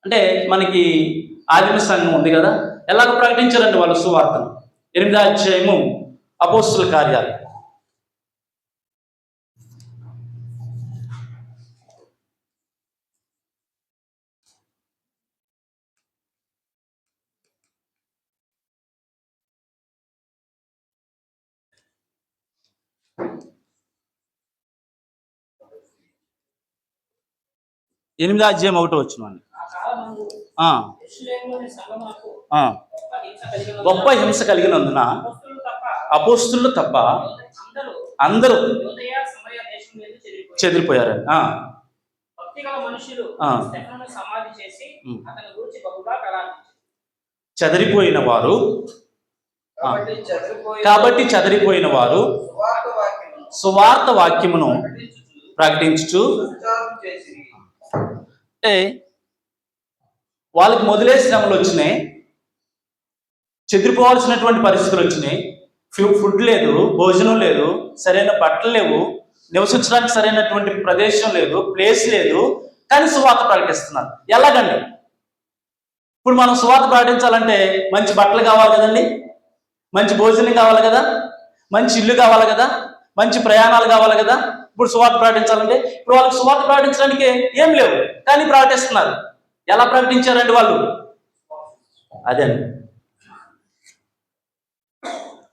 [SPEAKER 1] అంటే మనకి ఆదిమ సంఘం ఉంది కదా, ఎలాగ ప్రకటించారండి వాళ్ళు సువార్తను? 8వ అధ్యాయము అపోస్తుల కార్యాలు. ఎనిమిదో అధ్యాయం 1వ వచనం. గొప్ప హింస కలిగినందున అపోస్తులు తప్ప అందరూ చెదిరిపోయారండి. చెదిరిపోయిన వారు కాబట్టి చెదిరిపోయిన వారు సువార్త వాక్యమును ప్రకటించుచు అంటే వాళ్ళకి మొదలే శ్రమలు వచ్చినాయి, చెదిరిపోవాల్సినటువంటి పరిస్థితులు వచ్చినాయి. ఫుడ్ లేదు, భోజనం లేదు, సరైన బట్టలు లేవు, నివసించడానికి సరైనటువంటి ప్రదేశం లేదు, ప్లేస్ లేదు, కానీ సువార్త ప్రకటిస్తున్నారు. ఎలాగండి? ఇప్పుడు మనం సువార్త ప్రకటించాలంటే మంచి బట్టలు కావాలి కదండి, మంచి భోజనం కావాలి కదా, మంచి ఇల్లు కావాలి కదా, మంచి ప్రయాణాలు కావాలి కదా. ఇప్పుడు సువార్త ప్రకటించాలంటే ఇప్పుడు వాళ్ళకి సువార్త ప్రకటించడానికి ఏం లేవు, కానీ ప్రకటిస్తున్నారు. ఎలా ప్రకటించారండి వాళ్ళు? అదే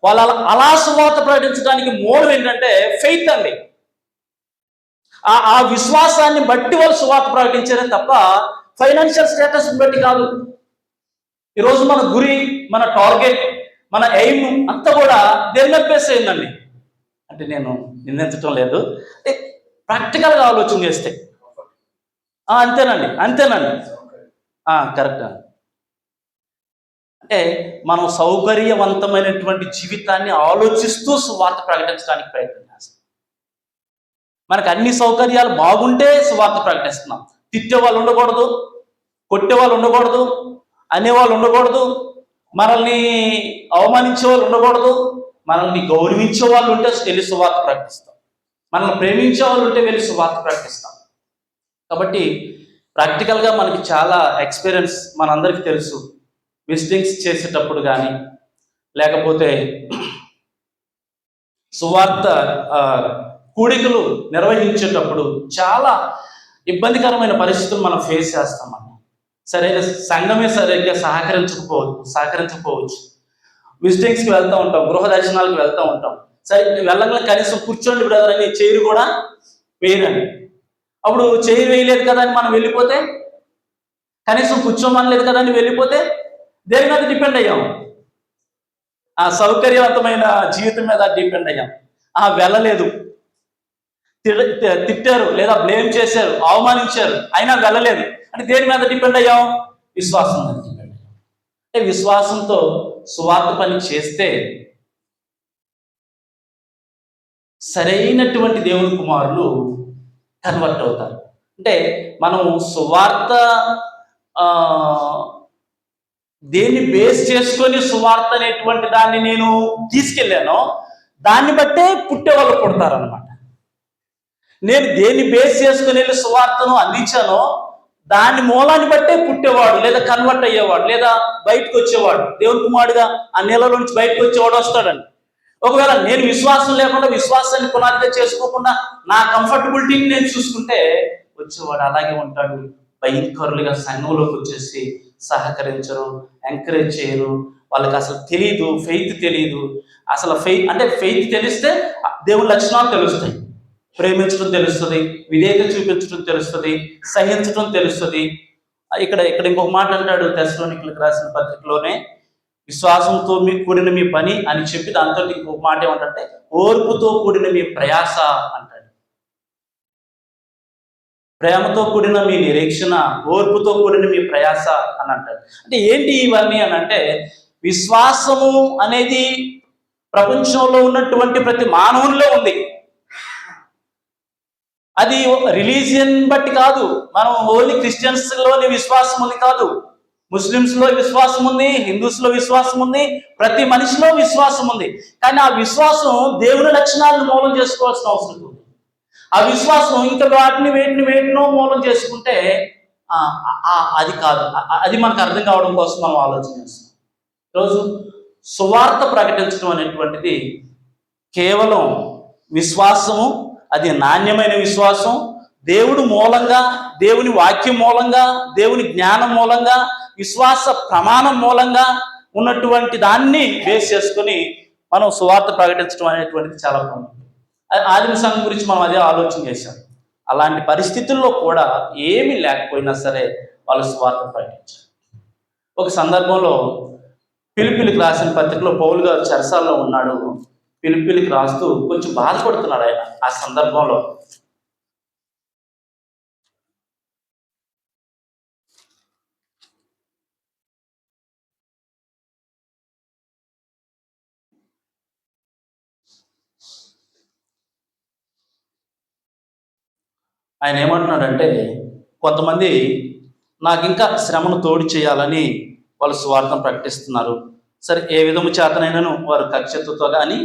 [SPEAKER 1] వాళ్ళు అలా సువార్త ప్రకటించడానికి మూలం ఏంటంటే ఫెయిత్ అండి. ఆ విశ్వాసాన్ని బట్టి వాళ్ళు సువార్త ప్రకటించారే తప్ప ఫైనాన్షియల్ స్టేటస్ బట్టి కాదు. ఈరోజు మన గురి, మన టార్గెట్, మన ఎయిమ్ అంతా కూడా దేని మీద బేస్ అయిందండి అంటే నేను నిందించడం లేదు, అంటే ప్రాక్టికల్గా ఆలోచన చేస్తే అంతేనండి కరెక్ట్. అంటే మనం సౌకర్యవంతమైనటువంటి జీవితాన్ని ఆలోచిస్తూ సువార్త ప్రకటించడానికి ప్రయత్నం చేస్తాం. మనకు అన్ని సౌకర్యాలు బాగుంటే సువార్త ప్రకటిస్తున్నాం. తిట్టే వాళ్ళు ఉండకూడదు, కొట్టే వాళ్ళు ఉండకూడదు, అనేవాళ్ళు ఉండకూడదు, మనల్ని అవమానించే వాళ్ళు ఉండకూడదు, మనల్ని గౌరవించే వాళ్ళు ఉంటే వెళ్ళి సువార్త ప్రకటిస్తాం, మనల్ని ప్రేమించే వాళ్ళు ఉంటే వెళ్ళి సువార్త ప్రకటిస్తాం. కాబట్టి ప్రాక్టికల్గా మనకి చాలా ఎక్స్పీరియన్స్ మనందరికీ తెలుసు. విజిటింగ్స్ చేసేటప్పుడు కానీ లేకపోతే సువార్త కూడికలు నిర్వహించేటప్పుడు చాలా ఇబ్బందికరమైన పరిస్థితులు మనం ఫేస్ చేస్తామని. సరైన సంఘమే సరిగ్గా సహకరించకపోవచ్చు. విజిటింగ్స్కి వెళ్తూ ఉంటాం, గృహ దర్శనాలకు వెళ్తూ ఉంటాం. సరే వెళ్ళగా కనీసం కూర్చోండి బ్రదర్ అని చైర్ కూడా వేయరండి. అప్పుడు చైర్ వేయలేదు కదా అని మనం వెళ్ళిపోతే, కనీసం కూర్చోమనలేదు కదా అని వెళ్ళిపోతే దేని మీద డిపెండ్ అయ్యాం? ఆ సౌకర్యవంతమైన జీవితం మీద డిపెండ్ అయ్యాం. వెళ్ళలేదు, తిట్టారు లేదా బ్లేమ్ చేశారు, అవమానించారు, అయినా వెళ్ళలేదు అంటే దేని మీద డిపెండ్ అయ్యాం? విశ్వాసం మీద డిపెండ్ అయ్యాం. అంటే విశ్వాసంతో సువార్త పని చేస్తే సరైనటువంటి దేవుని కుమారులు కన్వర్ట్ అవుతారు. అంటే మనం సువార్త దేన్ని బేస్ చేసుకొని సువార్త అనేటువంటి దాన్ని నేను తీసుకెళ్ళానో దాన్ని బట్టే పుట్టేవాళ్ళు పుడతారనమాట. నేను దేన్ని బేస్ చేసుకుని వెళ్ళి సువార్తను అందించానో దాని మూలాన్ని బట్టే పుట్టేవాడు లేదా కన్వర్ట్ అయ్యేవాడు లేదా బయటకు వచ్చేవాడు, దేవుని కుమారుడుగా ఆ నెలలో నుంచి బయటకు వచ్చేవాడు వస్తాడండి. ఒకవేళ నేను విశ్వాసం లేకుండా, విశ్వాసాన్ని పునాదిగా చేసుకోకుండా నా కంఫర్టబిలిటీని నేను చూసుకుంటే వచ్చేవాడు అలాగే ఉంటాడు. భయంకరులుగా సంఘంలోకి వచ్చేసి సహకరించరు, ఎంకరేజ్ చేయరు, వాళ్ళకి అసలు తెలియదు, ఫెయిత్ తెలియదు. అసలు ఫెయిత్ తెలిస్తే దేవుని లక్షణాలు తెలుస్తాయి. ప్రేమించడం తెలుస్తుంది, విధేయత చూపించడం తెలుస్తుంది, సహించడం తెలుస్తుంది. ఇక్కడ ఇక్కడ ఇంకొక మాట అంటాడు తెస్సలోనికీయులకు రాసిన పత్రికలోనే, విశ్వాసంతో కూడిన మీ పని అని చెప్పి దాంతో ఇంకొక మాట ఏమంటే ఓర్పుతో కూడిన మీ ప్రయాస అంటాడు. ప్రేమతో కూడిన మీ నిరీక్షణ, ఓర్పుతో కూడిన మీ ప్రయాస అని అంటాడు. అంటే ఏంటి ఇవన్నీ అని అంటే, విశ్వాసము అనేది ప్రపంచంలో ఉన్నటువంటి ప్రతి మానవునిలో ఉంది. అది రిలీజియన్ బట్టి కాదు, మనం ఓన్లీ క్రిస్టియన్స్లోని విశ్వాసం ఉంది కాదు, ముస్లిమ్స్లో విశ్వాసం ఉంది, హిందూస్లో విశ్వాసం ఉంది, ప్రతి మనిషిలో విశ్వాసం ఉంది. కానీ ఆ విశ్వాసం దేవుని లక్షణాలను మూలం చేసుకోవాల్సిన అవసరం ఉంది. ఆ విశ్వాసం ఇంకా వేటినో మూలం చేసుకుంటే అది కాదు. అది మనకు అర్థం కావడం కోసం మనం ఆలోచన చేస్తున్నాం. ఈరోజు సువార్త ప్రకటించడం అనేటువంటిది కేవలం విశ్వాసము, అది నాణ్యమైన విశ్వాసం, దేవుడు మూలంగా, దేవుని వాక్యం మూలంగా, దేవుని జ్ఞానం మూలంగా, విశ్వాస ప్రమాణం మూలంగా ఉన్నటువంటి దాన్ని బేస్ చేసుకొని మనం సువార్త ప్రకటించడం అనేటువంటిది చాలా బాగుంది. ఆదిమ సంఘం గురించి మనం అదే ఆలోచన చేశాం. అలాంటి పరిస్థితుల్లో కూడా ఏమీ లేకపోయినా సరే వాళ్ళు సువార్త ప్రకటించారు. ఒక సందర్భంలో ఫిలిప్పీలకు రాసిన పత్రికలో పౌలు గారు చెరసాల్లో ఉన్నాడు. ఫిలిప్పీలకు రాస్తూ కొంచెం బాధపడుతున్నాడు ఆయన. ఆ సందర్భంలో ఆయన ఏమంటున్నాడంటే, కొంతమంది నాకు ఇంకా శ్రమను తోడు చేయాలని వాళ్ళు సువార్తను ప్రకటిస్తున్నారు. సరే, ఏ విధము చేతనైనాను వారు కక్షతో కానీ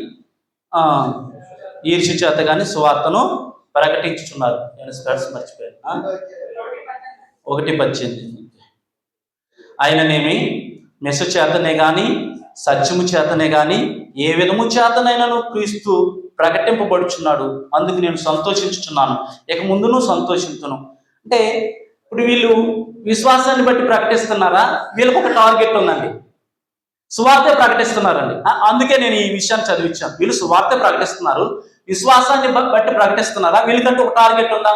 [SPEAKER 1] ఈర్ష్య చేత కానీ సువార్తను ప్రకటించుతున్నారు. నేను స్పెట్స్ మర్చిపోయాను. 1:18 ఆయననేమి మెస్సు చేతనే కానీ సత్యము చేతనే కానీ ఏ విధము చేతనైనాను క్రీస్తు ప్రకటింపబడుచున్నాడు, అందుకు నేను సంతోషించుచున్నాను, ఇక ముందును సంతోషించును. అంటే ఇప్పుడు వీళ్ళు విశ్వాసాన్ని బట్టి ప్రకటిస్తున్నారా? వీళ్ళకి ఒక టార్గెట్ ఉందండి, సువార్త ప్రకటిస్తున్నారండి. అందుకే నేను ఈ విషయాన్ని చదివించాను. వీళ్ళు సువార్త ప్రకటిస్తున్నారు, విశ్వాసాన్ని బట్టి ప్రకటిస్తున్నారా? వీళ్ళకంటే ఒక టార్గెట్ ఉందా?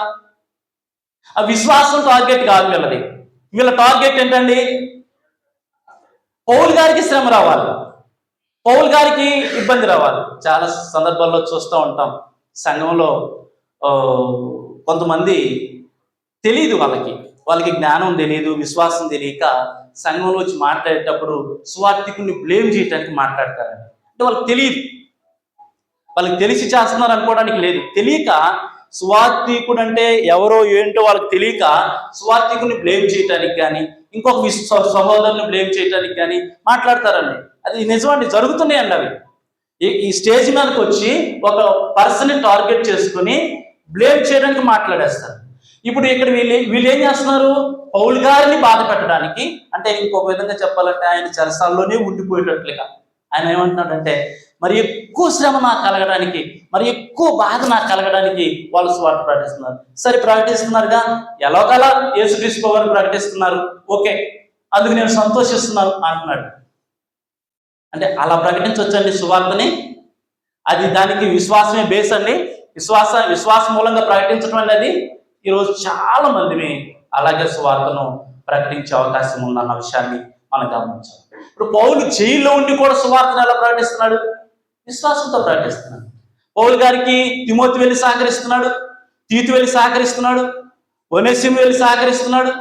[SPEAKER 1] ఆ విశ్వాసం టార్గెట్ కాదు వీళ్ళది. వీళ్ళ టార్గెట్ ఏంటండి? పౌలు గారికి శ్రమ రావాలి, పౌలు గారికి ఇబ్బంది రావాలి. చాలా సందర్భాల్లో చూస్తూ ఉంటాం, సంఘంలో కొంతమంది తెలియదు, వాళ్ళకి జ్ఞానం తెలియదు, విశ్వాసం తెలియక సంఘంలో వచ్చి మాట్లాడేటప్పుడు సువార్థికుడిని బ్లేమ్ చేయడానికి మాట్లాడతారండి. అంటే వాళ్ళకి తెలియదు, వాళ్ళకి తెలిసి చేస్తున్నారు అనుకోవడానికి లేదు, తెలియక సువార్థికుడు అంటే ఎవరో ఏంటో వాళ్ళకి తెలియక సువార్థికుడిని బ్లేమ్ చేయడానికి కానీ ఇంకొక సహోదరుని బ్లేమ్ చేయడానికి కానీ మాట్లాడతారండి. అది నిజమండి, జరుగుతున్నాయండి అవి. ఈ స్టేజ్ మీదకి వచ్చి ఒక పర్సన్ని టార్గెట్ చేసుకుని బ్లేమ్ చేయడానికి మాట్లాడేస్తారు. ఇప్పుడు ఇక్కడ వీళ్ళు ఏం చేస్తున్నారు? పౌలు గారిని బాధ పెట్టడానికి, అంటే ఇంకొక విధంగా చెప్పాలంటే ఆయన చెరసాల్లోనే ఉండిపోయేటట్లుగా ఆయన ఏమంటున్నాడంటే, మరి ఎక్కువ శ్రమ నాకు కలగడానికి, మరి ఎక్కువ బాధ నాకు కలగడానికి వాళ్ళు సువార్త ప్రకటిస్తున్నారు. సరే, ప్రకటిస్తున్నారుగా, ఎలాగలా యేసుక్రీస్తు వారిని ప్రకటిస్తున్నారు, ఓకే, అందుకు నేను సంతోషిస్తున్నాను అంటున్నాడు. అంటే అలా ప్రకటించవచ్చండి సువార్తని? అది దానికి విశ్వాసమే బేస్ అండి. విశ్వాసం మూలంగా ప్రకటించడం అనేది ఈరోజు చాలా మందిని అలాగే సువార్తను ప్రకటించే అవకాశం ఉందన్న విషయాన్ని మనం గమనించాలి. ఇప్పుడు పౌలు జైల్లో ఉండి కూడా సువార్తను ఎలా ప్రకటిస్తున్నాడు? విశ్వాసంతో ప్రకటిస్తున్నాడు. పౌలు గారికి తిమోతి వెళ్ళి సహకరిస్తున్నాడు, తీతు వెళ్ళి సహకరిస్తున్నాడు, ఒనేసిము వెళ్ళి సహకరిస్తున్నాడు.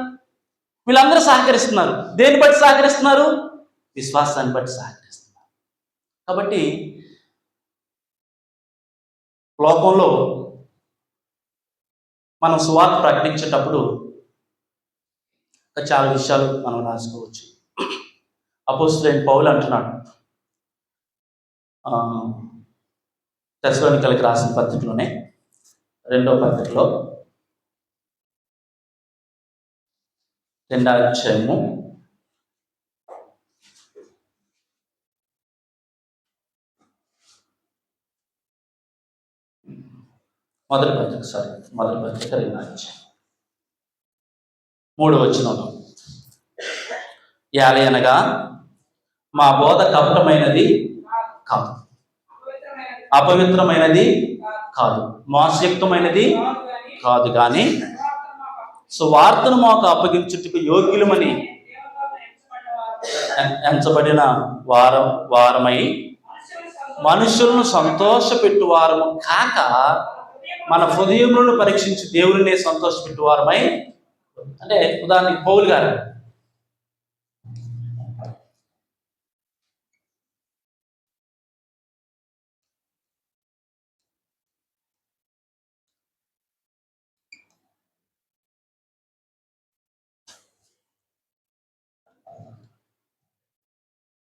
[SPEAKER 1] వీళ్ళందరూ సహకరిస్తున్నారు. దేన్ని బట్టి సహకరిస్తున్నారు? విశ్వాసాన్ని బట్టి సహకరిస్తున్నారు. కాబట్టి లోకంలో మనం సువార్త ప్రకటించేటప్పుడు చాలా విషయాలు మనం రాసుకోవచ్చు. అపోస్తలుడైన పౌలు అంటున్నాడు, తెస్సలోనికీయులకు రాసిన పత్రికలోనే 2వ పత్రికలో 2వ అధ్యాయము 1వ పత్రిక 2వ అధ్యాయం 3వ వచనంలో, యాలయనగా మా బోధ కపటమైనది కాదు, అపవిత్రమైనది కాదు, మోసయుక్తమైనది కాదు, కానీ సువార్తను మాకు అప్పగించుటకు యోగ్యులమని ఎంచబడిన వారమై మనుషులను సంతోషపెట్టు వారము కాక మన హృదయములను పరీక్షించి దేవుడిని సంతోషపెట్టు వారమై. అంటే ఉదాహరణకి పౌలు గారు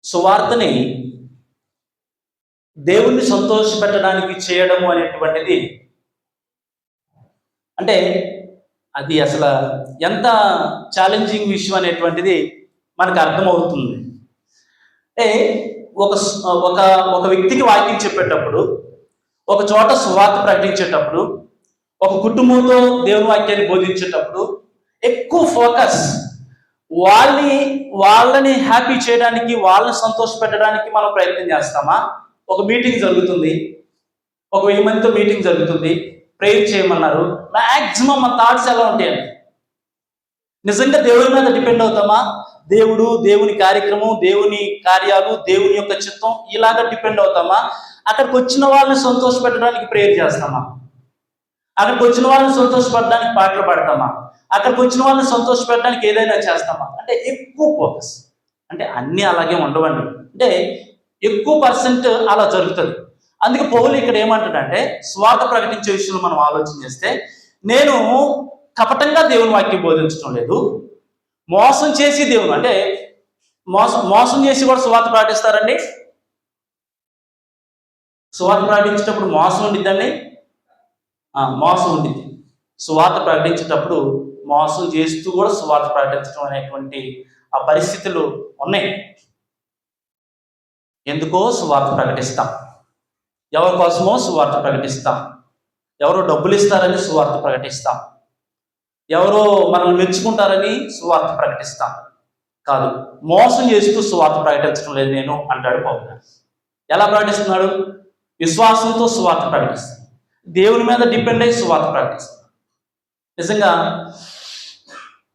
[SPEAKER 1] సువార్తని దేవుణ్ణి సంతోషపెట్టడానికి చేయడము అనేటువంటిది అంటే అది అసలు ఎంత ఛాలెంజింగ్ విషయం అనేటువంటిది మనకు అర్థమవుతుంది. అంటే ఒక ఒక ఒక వ్యక్తికి వాక్యం చెప్పేటప్పుడు, ఒక చోట సువార్త ప్రకటించేటప్పుడు, ఒక కుటుంబంతో దేవుని వాక్యాన్ని బోధించేటప్పుడు ఎక్కువ ఫోకస్ వాళ్ళని హ్యాపీ చేయడానికి, వాళ్ళని సంతోషపెట్టడానికి మనం ప్రయత్నం చేస్తామా? ఒక మీటింగ్ జరుగుతుంది, ఒక 1000 మందితో మీటింగ్ జరుగుతుంది, ప్రేయర్ చేయమన్నారు, మ్యాక్సిమం మన థాట్స్ ఎలా ఉంటాయండి? నిజంగా దేవుని మీద డిపెండ్ అవుతామా? దేవుడు, దేవుని కార్యక్రమం, దేవుని కార్యాలు, దేవుని యొక్క చిత్తం ఇలాగా డిపెండ్ అవుతామా? అక్కడికి వచ్చిన వాళ్ళని సంతోషపెట్టడానికి ప్రేయర్ చేస్తామా? అక్కడికి వచ్చిన వాళ్ళని సంతోషపెట్టడానికి పాటలు పాడతామా? అక్కడికి వచ్చిన వాళ్ళని సంతోషపెట్టడానికి ఏదైనా చేస్తామా? అంటే ఎక్కువ ఫోకస్. అంటే అన్నీ అలాగే ఉండవండి, అంటే ఎక్కువ పర్సెంట్ అలా జరుగుతుంది. అందుకే పౌలు ఇక్కడ ఏమంటాడంటే, స్వార్థ ప్రకటించే విషయంలో మనం ఆలోచన చేస్తే, నేను కపటంగా దేవుని వాక్యం బోధించడం లేదు, మోసం చేసి దేవుడు అంటే మోసం చేసి కూడా సువార్త ప్రకటిస్తారండి. సువార్త ప్రకటించేటప్పుడు మోసం ఉండిద్దండి, మోసం ఉండిద్ది. సువార్త ప్రకటించేటప్పుడు మోసం చేస్తూ కూడా సువార్త ప్రకటించడం అనేటువంటి ఆ పరిస్థితులు ఉన్నాయి. ఎందుకో సువార్త ప్రకటిస్తాం, ఎవరి కోసమో సువార్త ప్రకటిస్తాం, ఎవరో డబ్బులు ఇస్తారని సువార్త ప్రకటిస్తాం, ఎవరో మనల్ని మెచ్చుకుంటారని సువార్త ప్రకటిస్తాం. కాదు, మోసం చేస్తూ సువార్త ప్రకటించడం లేదు నేను అంటాడు పౌలు. ఎలా ప్రకటిస్తున్నాడు? విశ్వాసంతో సువార్త ప్రకటిస్తాడు, దేవుని మీద డిపెండ్ అయ్యి సువార్త ప్రకటిస్తాడు. నిజంగా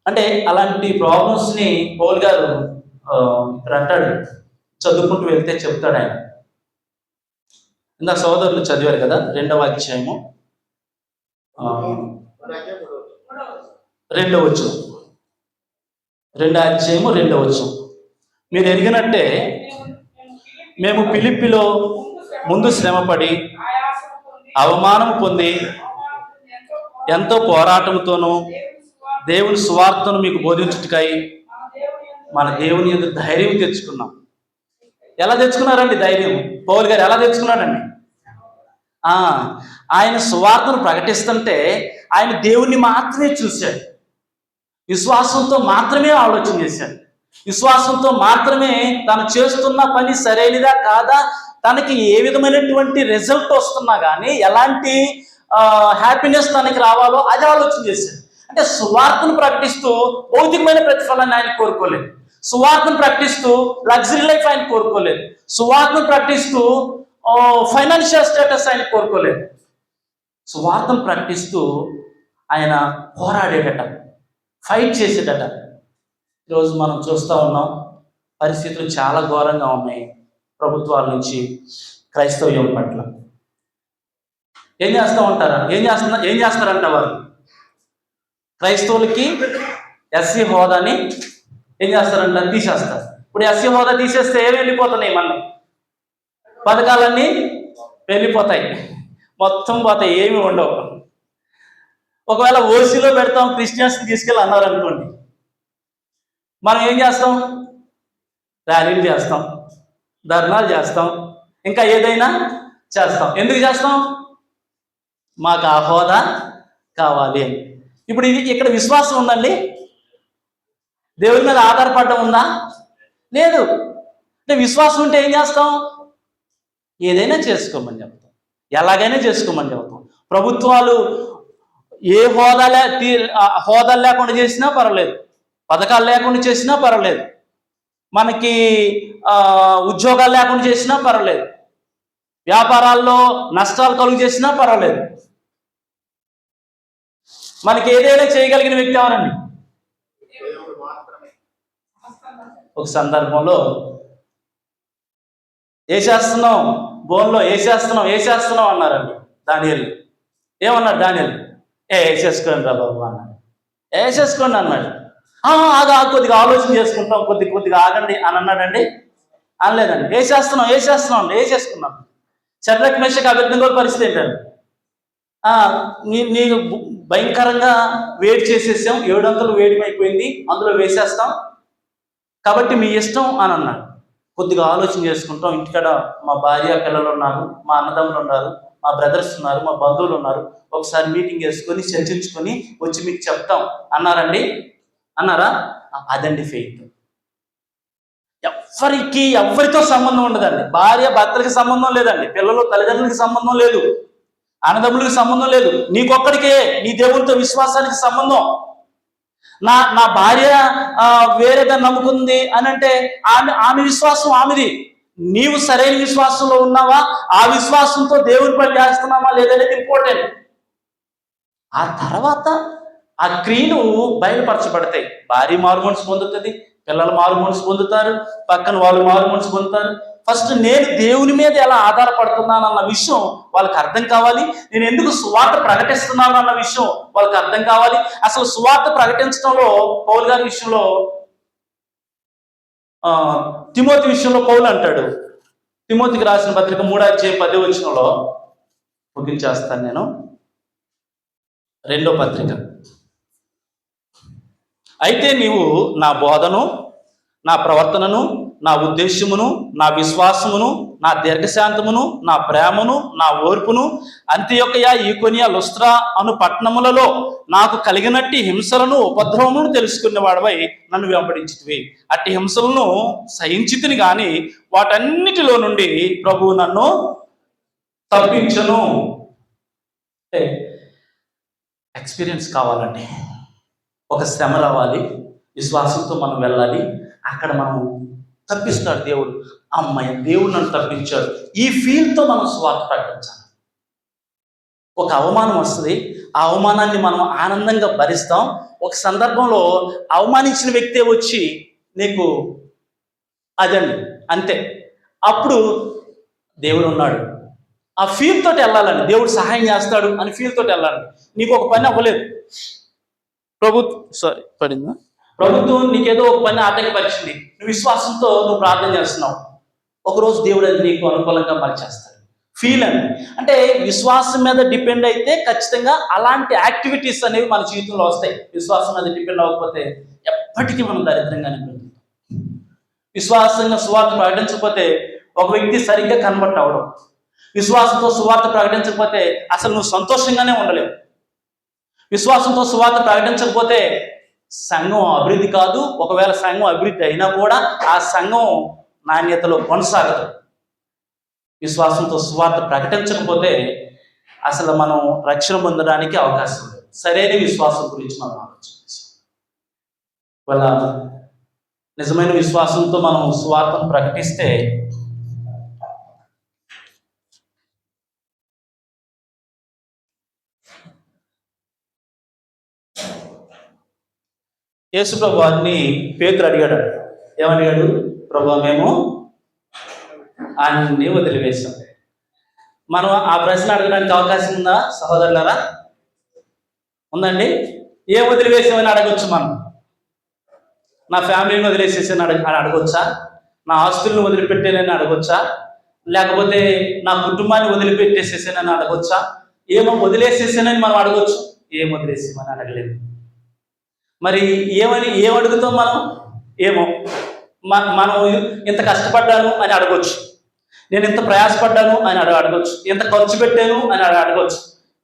[SPEAKER 1] అంటే అలాంటి ప్రాబ్లమ్స్ని పౌలు గారు ఇక్కడ అంటాడు, చదువుకుంటూ వెళ్తే చెప్తాడు ఆయన. ఇందాక సోదరులు చదివారు కదా, 2వ అధ్యాయము 2వ వచనం, 2వ అధ్యాయము 2వ వచనం. మీరు ఎరిగినట్టే మేము ఫిలిప్పీలో ముందు శ్రమపడి అవమానం పొంది ఎంతో పోరాటంతోనూ దేవుని సువార్తను మీకు బోధించుటకై మన దేవుని యందు ధైర్యం తెచ్చుకున్నాం. ఎలా తెచ్చుకున్నారండి ధైర్యం? పౌలు గారు ఎలా తెచ్చుకున్నాడండి? ఆయన సువార్తను ప్రకటిస్తుంటే ఆయన దేవుణ్ణి మాత్రమే చూశాడు, విశ్వాసంతో మాత్రమే ఆలోచన చేశాడు, విశ్వాసంతో మాత్రమే తను చేస్తున్న పని సరైనదా కాదా, తనకి ఏ విధమైనటువంటి రిజల్ట్ వస్తున్నా కానీ ఎలాంటి హ్యాపీనెస్ తనకి రావాలో అది ఆలోచన చేశాడు. అంటే సువార్తను ప్రకటిస్తూ భౌతికమైన ప్రతిఫలాన్ని ఆయన కోరుకోలేదు, సువార్తను ప్రకటిస్తూ లగ్జరీ లైఫ్ ఆయన కోరుకోలేదు, సువార్తను ప్రకటిస్తూ ఫైనాన్షియల్ స్టేటస్ ఆయన కోరుకోలేదు. సువార్తను ప్రకటిస్తూ ఆయన పోరాడేటట, ఫైట్ చేసేటట. ఈరోజు మనం చూస్తూ ఉన్నాం, పరిస్థితులు చాలా ఘోరంగా ఉన్నాయి ప్రభుత్వాల నుంచి క్రైస్తవ్యం పట్ల. ఏం చేస్తూ ఉంటారా? ఏం చేస్తారంట వారు? క్రైస్తవులకి ఎస్సీ హోదాని ఏం చేస్తారంట? తీసేస్తారు. ఇప్పుడు ఎస్సీ హోదా తీసేస్తే ఏమి వెళ్ళిపోతున్నాయి? మన పథకాలన్నీ వెళ్ళిపోతాయి, మొత్తం పోతాయి, ఏమి ఉండవు. ఒకవేళ ఓసీలో పెడతాం, క్రిస్టియన్స్ తీసుకెళ్ళి అన్నారు అనుకోండి, మనం ఏం చేస్తాం? ర్యాలీలు చేస్తాం, ధర్నాలు చేస్తాం, ఇంకా ఏదైనా చేస్తాం. ఎందుకు చేస్తాం? మాకు ఆ హోదా కావాలి అని. ఇప్పుడు ఇది ఇక్కడ విశ్వాసం ఉందండి, దేవుని మీద ఆధారపడడం ఉందా? లేదు. అంటే విశ్వాసం ఉంటే ఏం చేస్తాం? ఏదైనా చేసుకోమని చెప్తాం, ఎలాగైనా చేసుకోమని చెప్తాం. ప్రభుత్వాలు ఏ హోదాలు లేకుండా చేసినా పర్వాలేదు, పథకాలు లేకుండా చేసినా పర్వాలేదు, మనకి ఉద్యోగాలు లేకుండా చేసినా పర్వాలేదు, వ్యాపారాల్లో నష్టాలు కలుగు చేసినా పర్వాలేదు. మనకి ఏదైనా చేయగలిగిన వ్యక్తి ఎవరండి? ఒక సందర్భంలో వేసేస్తున్నాం, బోన్లో వేసేస్తున్నాం అన్నారండి దానియేలు. ఏమన్నాడు దానియేలు? వేసేసుకోండి రా బాబు అన్నాడు. వేసేసుకోండి అన్నాడు. ఆగా కొద్దిగా ఆలోచన చేసుకుంటాం, కొద్దిగా ఆగండి అని అన్నాడండి. అనలేదండి. వేసేస్తున్నాం వేసేసుకున్నాం. శద్రక్ మేషక్ అబేద్నెగోల పరిస్థితి ఏంటండి? నీకు భయంకరంగా వేడి చేసేసాం, 700 వేడిమైపోయింది, అందులో వేసేస్తాం, కాబట్టి మీ ఇష్టం అని అన్నాడు. కొద్దిగా ఆలోచన చేసుకుంటాం, ఇంటికాడ మా భార్య పిల్లలు ఉన్నారు, మా అన్నదమ్ములు ఉన్నారు, మా బ్రదర్స్ ఉన్నారు, మా బంధువులు ఉన్నారు, ఒకసారి మీటింగ్ వేసుకొని చర్చించుకొని వచ్చి మీకు చెప్తాం అన్నారండి. అన్నారా? అదండి ఫెయిత్. ఎవరితో సంబంధం ఉండదండి. భార్య భర్తలకి సంబంధం లేదండి, పిల్లలు తల్లిదండ్రులకి సంబంధం లేదు, అన్నదమ్ములకి సంబంధం లేదు, నీకొక్కడికే నీ దేవునితో విశ్వాసానికి సంబంధం. నా భార్య వేరేగా నమ్ముకుంది అని అంటే ఆమె విశ్వాసం ఆమెది. నీవు సరైన విశ్వాసంలో ఉన్నావా, ఆ విశ్వాసంతో దేవుని పని చేస్తున్నావా లేదనేది ఇంపార్టెంట్. ఆ తర్వాత ఆ క్రియలు బయలుపరచబడతాయి. భార్య మారు మనసు పొందుతుంది, పిల్లలు మారు మనసు పొందుతారు, పక్కన వాళ్ళు మారు మనసు పొందుతారు. ఫస్ట్ నేను దేవుని మీద ఎలా ఆధారపడుతున్నాను అన్న విషయం వాళ్ళకి అర్థం కావాలి. నేను ఎందుకు సువార్త ప్రకటిస్తున్నాను అన్న విషయం వాళ్ళకి అర్థం కావాలి. అసలు సువార్త ప్రకటించడంలో పౌలు గారి విషయంలో, తిమోతి విషయంలో పౌలు అంటాడు, తిమోతికి రాసిన పత్రిక 3:10 ముగించేస్తాను నేను. 2వ పత్రిక. అయితే నీవు నా బోధను, నా ప్రవర్తనను, నా ఉద్దేశ్యమును, నా విశ్వాసమును, నా దీర్ఘశాంతమును, నా ప్రేమను, నా ఓర్పును అంతియొకయ, ఈకొనియ, లుస్త్రా అను పట్టణములలో నాకు కలిగినట్టి హింసలను ఉపద్రవమును తెలుసుకునేవాడవై నన్ను వెంబడించితివి. అట్టి హింసలను సహించితిని గాని వాటన్నిటిలో నుండి ప్రభువు నన్ను తప్పించను. ఎక్స్పీరియన్స్ కావాలండి. ఒక శ్రమ రావాలి, విశ్వాసంతో మనం వెళ్ళాలి. అక్కడ మనం తప్పిస్తాడు దేవుడు. అమ్మాయి దేవుడు నన్ను తప్పించాడు, ఈ ఫీల్తో మనం స్వార్థ ప్రకటించాలి. ఒక అవమానం వస్తుంది, ఆ అవమానాన్ని మనం ఆనందంగా భరిస్తాం. ఒక సందర్భంలో అవమానించిన వ్యక్తే వచ్చి నీకు అదండి అంతే, అప్పుడు దేవుడు ఉన్నాడు, ఆ ఫీల్ తోటి వెళ్ళాలండి. దేవుడు సహాయం చేస్తాడు అని ఫీల్ తోటి వెళ్ళాలి. నీకు ఒక పని అవ్వలేదు, ప్రభుత్వం నీకేదో ఒక పని ఆటంకపరిచింది, నువ్వు విశ్వాసంతో నువ్వు ప్రార్థన చేస్తున్నావు, ఒకరోజు దేవుడు అది నీకు అనుకూలంగా మార్చేస్తాడు. ఫీల్ అంటే విశ్వాసం మీద డిపెండ్ అయితే ఖచ్చితంగా అలాంటి యాక్టివిటీస్ అనేవి మన జీవితంలో వస్తాయి. విశ్వాసం మీద డిపెండ్ అవ్వకపోతే ఎప్పటికీ మనం దరిద్రంగానే పెరుగుతాం. విశ్వాసంగా సువార్త ప్రకటించకపోతే ఒక వ్యక్తి సరిగ్గా కన్వర్ట్ అవ్వడం, విశ్వాసంతో సువార్త ప్రకటించకపోతే అసలు నువ్వు సంతోషంగానే ఉండలేవు. విశ్వాసంతో సువార్త ప్రకటించకపోతే సంఘం అభివృద్ధి కాదు, ఒకవేళ సంఘం అభివృద్ధి అయినా కూడా ఆ సంఘం నాణ్యతలో కొనసాగదు. విశ్వాసంతో సువార్త ప్రకటించకపోతే అసలు మనం రక్షణ పొందడానికి అవకాశం లేదు. సరైన విశ్వాసం గురించి మనం ఆలోచించాలి. వాళ్ళ నిజమైన విశ్వాసంతో మనం సువార్తను ప్రకటిస్తే యేసు ప్రభు వారిని పేతురు అడిగాడు. ఏమడిగాడు? ప్రభు, మేము అన్ని వదిలివేశాం. మనం ఆ ప్రశ్న అడగడానికి అవకాశం ఉందా సహోదరులారా? ఉందండి. ఏం వదిలివేసామని అడగొచ్చు మనం. నా ఫ్యామిలీని వదిలేసేసాను అడగొచ్చా? నా ఆస్తులను వదిలిపెట్టేనని అడగొచ్చా? లేకపోతే నా కుటుంబాన్ని వదిలిపెట్టేసేసానని అడగొచ్చా? ఏమో వదిలేసేసానని మనం అడగొచ్చు. ఏం వదిలేసామని అడగలేదు. మరి ఏం అడుగుతాం మనం? ఏమో మనం ఇంత కష్టపడ్డాను అని అడగొచ్చు, నేను ఇంత ప్రయాసపడ్డాను అని అడగొచ్చు, ఇంత ఖర్చు పెట్టాను అని అడగొచ్చు,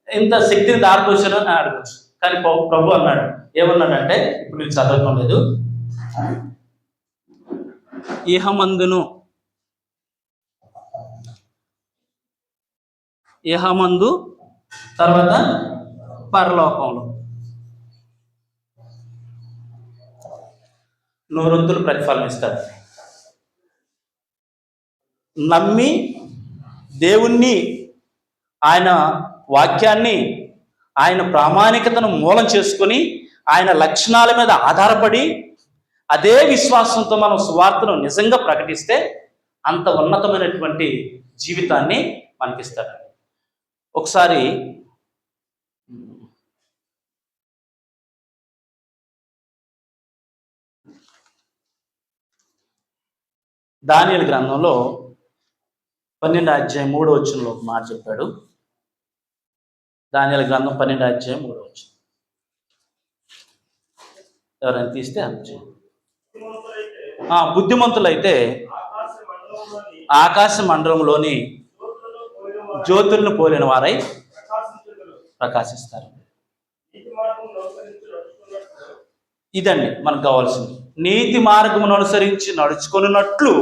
[SPEAKER 1] ఇంత శక్తిని దారిపోసాను అని అడగొచ్చు. కానీ ప్రభు అన్నాడు, ఏమన్నాడంటే, ఇప్పుడు నేను చదవటం లేదు, ఇహమందు తర్వాత పరలోకంలో నూరొంతులు ప్రతిఫలం ఇస్తాడు. నమ్మి దేవుణ్ణి, ఆయన వాక్యాన్ని, ఆయన ప్రామాణికతను మూలం చేసుకొని ఆయన లక్షణాల మీద ఆధారపడి అదే విశ్వాసంతో మనం సువార్తను నిజంగా ప్రకటిస్తే అంత ఉన్నతమైనటువంటి జీవితాన్ని మనకిస్తాడు. ఒకసారి దానియేలు గ్రంథంలో 12:3 ఒక మాట చెప్పాడు. దానియేలు గ్రంథం 12:3 ఎవరైనా తీస్తే అంత బుద్ధిమంతులైతే ఆకాశ మండలంలోని జ్యోతులను పోలిన వారై ప్రకాశిస్తారు. ఇదండి మనకు కావాల్సింది. నీతి మార్గమును అనుసరించి నడుచుకున్నట్లు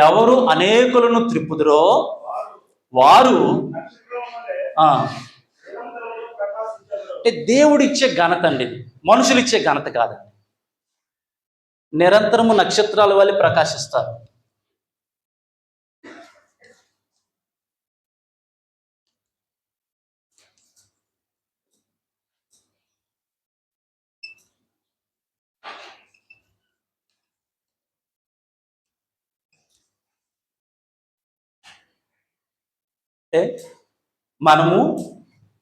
[SPEAKER 1] ఎవరు అనేకులను త్రిప్పుదురో వారు అంటే దేవుడిచ్చే ఘనత అండి ఇది, మనుషులు ఇచ్చే ఘనత కాదండి. నిరంతరము నక్షత్రాల వల్ల ప్రకాశిస్తారు. అంటే మనము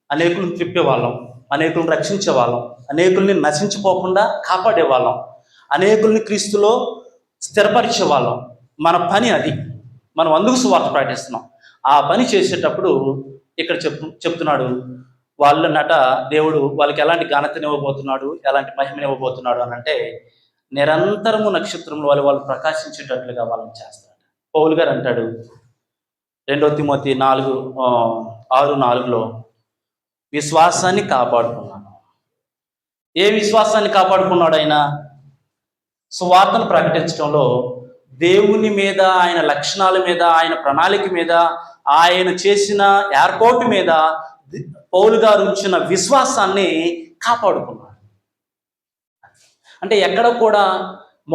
[SPEAKER 1] అనేకులను త్రిప్పేవాళ్ళం, అనేకులను రక్షించేవాళ్ళం, అనేకుల్ని నశించిపోకుండా కాపాడేవాళ్ళం, అనేకుల్ని క్రీస్తులో స్థిరపరిచేవాళ్ళం. మన పని అది. మనం అందుకు సువార్త ప్రకటిస్తున్నాం. ఆ పని చేసేటప్పుడు ఇక్కడ చెప్తున్నాడు వాళ్ళనట దేవుడు వాళ్ళకి ఎలాంటి ఘనతనివ్వబోతున్నాడు, ఎలాంటి మహిమనివ్వబోతున్నాడు అని అంటే నిరంతరము నక్షత్రంలో వాళ్ళు ప్రకాశించేటట్లుగా వాళ్ళని చేస్తాడు. పౌలు గారు అంటాడు 2 తిమోతి 4:6-4 విశ్వాసాన్ని కాపాడుకున్నాను. ఏ విశ్వాసాన్ని కాపాడుకున్నాడు ఆయన? సువార్తను ప్రకటించడంలో దేవుని మీద, ఆయన లక్షణాల మీద, ఆయన ప్రణాళిక మీద, ఆయన చేసిన ఏర్పాటు మీద పౌలు గారు ఉంచిన విశ్వాసాన్ని కాపాడుకున్నాడు. అంటే ఎక్కడ కూడా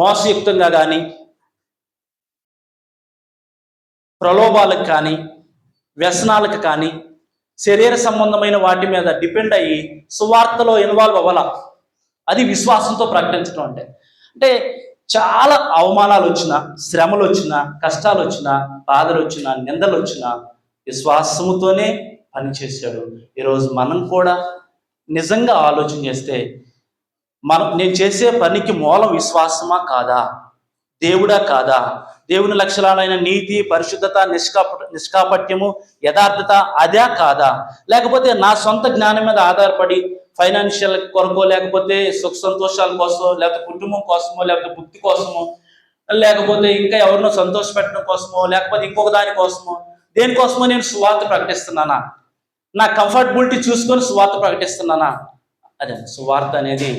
[SPEAKER 1] మోసయుక్తంగా కానీ, ప్రలోభాలకు కానీ, వ్యసనాలకు కానీ, శరీర సంబంధమైన వాటి మీద డిపెండ్ అయ్యి సువార్తలో ఇన్వాల్వ్ అవ్వాల. అది విశ్వాసంతో ప్రకటించడం అంటే. అంటే చాలా అవమానాలు వచ్చినా, శ్రమలు వచ్చినా, కష్టాలు వచ్చినా, బాధలు వచ్చినా, నిందలు వచ్చినా విశ్వాసముతోనే పనిచేశాడు. ఈరోజు మనం కూడా నిజంగా ఆలోచన చేస్తే నేను చేసే పనికి మూలం విశ్వాసమా కాదా? దేవుడా కాదా? దేవుని లక్షణాలైన నీతి, పరిశుద్ధత, నిష్కాపట్యము, యథార్థత అదే కాదా? లేకపోతే నా సొంత జ్ఞానం మీద ఆధారపడి ఫైనాన్షియల్ కొరకో, లేకపోతే సుఖ సంతోషాల కోసమో, లేకపోతే కుటుంబం కోసమో, లేకపోతే భక్తి కోసమో, లేకపోతే ఇంకా ఎవరినో సంతోష పెట్టడం కోసమో, లేకపోతే ఇంకొక దాని కోసమో, దేనికోసమో నేను సువార్త ప్రకటిస్తున్నానా? నా కంఫర్టబిలిటీ చూసుకొని సువార్త ప్రకటిస్తున్నానా? అదే సువార్త అనేది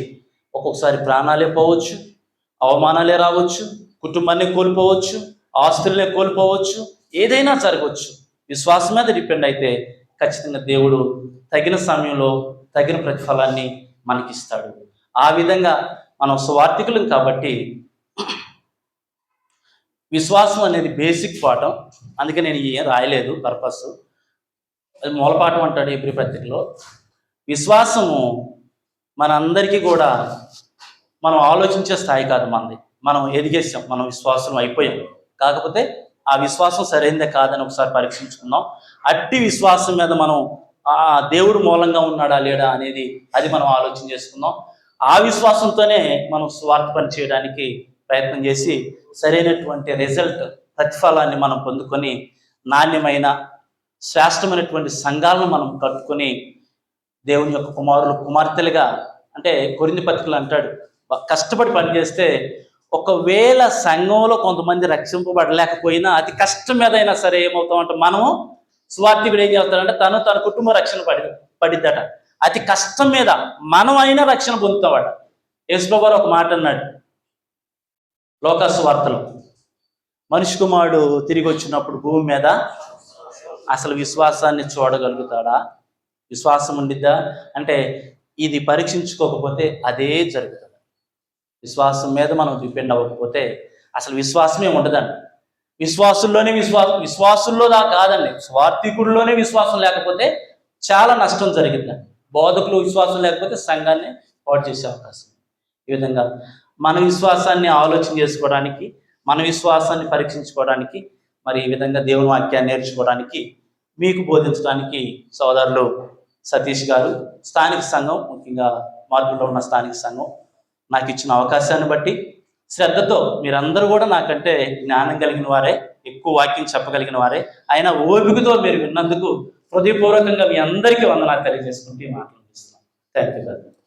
[SPEAKER 1] ఒక్కొక్కసారి ప్రాణాలే పోవచ్చు, అవమానాలే రావచ్చు, కుటుంబాన్ని కోల్పోవచ్చు, ఆస్తులనే కోల్పోవచ్చు, ఏదైనా జరగవచ్చు. విశ్వాసం మీద డిపెండ్ అయితే ఖచ్చితంగా దేవుడు తగిన సమయంలో తగిన ప్రతిఫలాన్ని మనకిస్తాడు. ఆ విధంగా మనం సువార్థికులం కాబట్టి విశ్వాసం అనేది బేసిక్ పాఠం. అందుకే నేను ఏం రాయలేదు పర్పస్. అది మూలపాఠం అంటాడు హెబ్రీ పత్రికలో. విశ్వాసము మనందరికీ కూడా మనం ఆలోచించే స్థాయి కాదు మనది. మనం ఎదిగేసాం, మనం విశ్వాసం అయిపోయాం. కాకపోతే ఆ విశ్వాసం సరైనదే కాదని ఒకసారి పరీక్షించుకుందాం. అట్టి విశ్వాసం మీద మనం దేవుడు మూలంగా ఉన్నాడా లేడా అనేది అది మనం ఆలోచన చేసుకుందాం. ఆ విశ్వాసంతోనే మనం స్వార్థ పని చేయడానికి ప్రయత్నం చేసి సరైనటువంటి రిజల్ట్, ప్రతిఫలాన్ని మనం పొందుకొని నాణ్యమైన శ్రేష్టమైనటువంటి సంఘాలను మనం కట్టుకొని దేవుని యొక్క కుమారులు, కుమార్తెలుగా, అంటే కొరింథీ పత్రికలో అంటాడు కష్టపడి పనిచేస్తే ఒకవేళ సంఘంలో కొంతమంది రక్షింపబడలేకపోయినా అతి కష్టం మీద అయినా సరే ఏమవుతామంటే మనము స్వార్థికుడు ఏం చేస్తాడంటే తన కుటుంబం రక్షణ పడిద్దట. అతి కష్టం మీద మనం అయినా రక్షణ పొందుతామట. యేసుప్రభువు గారు ఒక మాట అన్నాడు లోకాసు వార్తలో, మనిషి కుమారుడు తిరిగి వచ్చినప్పుడు భూమి మీద అసలు విశ్వాసాన్ని చూడగలుగుతాడా? విశ్వాసం ఉండిద్దా అంటే ఇది పరీక్షించుకోకపోతే అదే జరుగుతుంది. విశ్వాసం మీద మనం డిపెండ్ అవ్వకపోతే అసలు విశ్వాసమే ఉండదండి. విశ్వాసుల్లో కాదండి, స్వార్థికుల్లోనే విశ్వాసం లేకపోతే చాలా నష్టం జరిగిందండి. బోధకులు విశ్వాసం లేకపోతే సంఘాన్ని పాడు చేసే అవకాశం. ఈ విధంగా మన విశ్వాసాన్ని ఆలోచన చేసుకోవడానికి, మన విశ్వాసాన్ని పరీక్షించుకోవడానికి, మరి ఈ విధంగా దేవుని వాక్యాన్ని నేర్చుకోవడానికి మీకు బోధించడానికి సోదరులు సతీష్ గారు, స్థానిక సంఘం, ముఖ్యంగా మార్పులో ఉన్న స్థానిక సంఘం నాకు ఇచ్చిన అవకాశాన్ని బట్టి శ్రద్ధతో మీరందరూ కూడా నాకంటే జ్ఞానం కలిగిన వారే, ఎక్కువ వాక్యం చెప్పగలిగిన వారే, అయినా ఓపికతో మీరు విన్నందుకు హృదయపూర్వకంగా మీ అందరికీ వందనాలు తెలియజేసుకుంటూ మాట్లాడుతున్నాను. Thank you.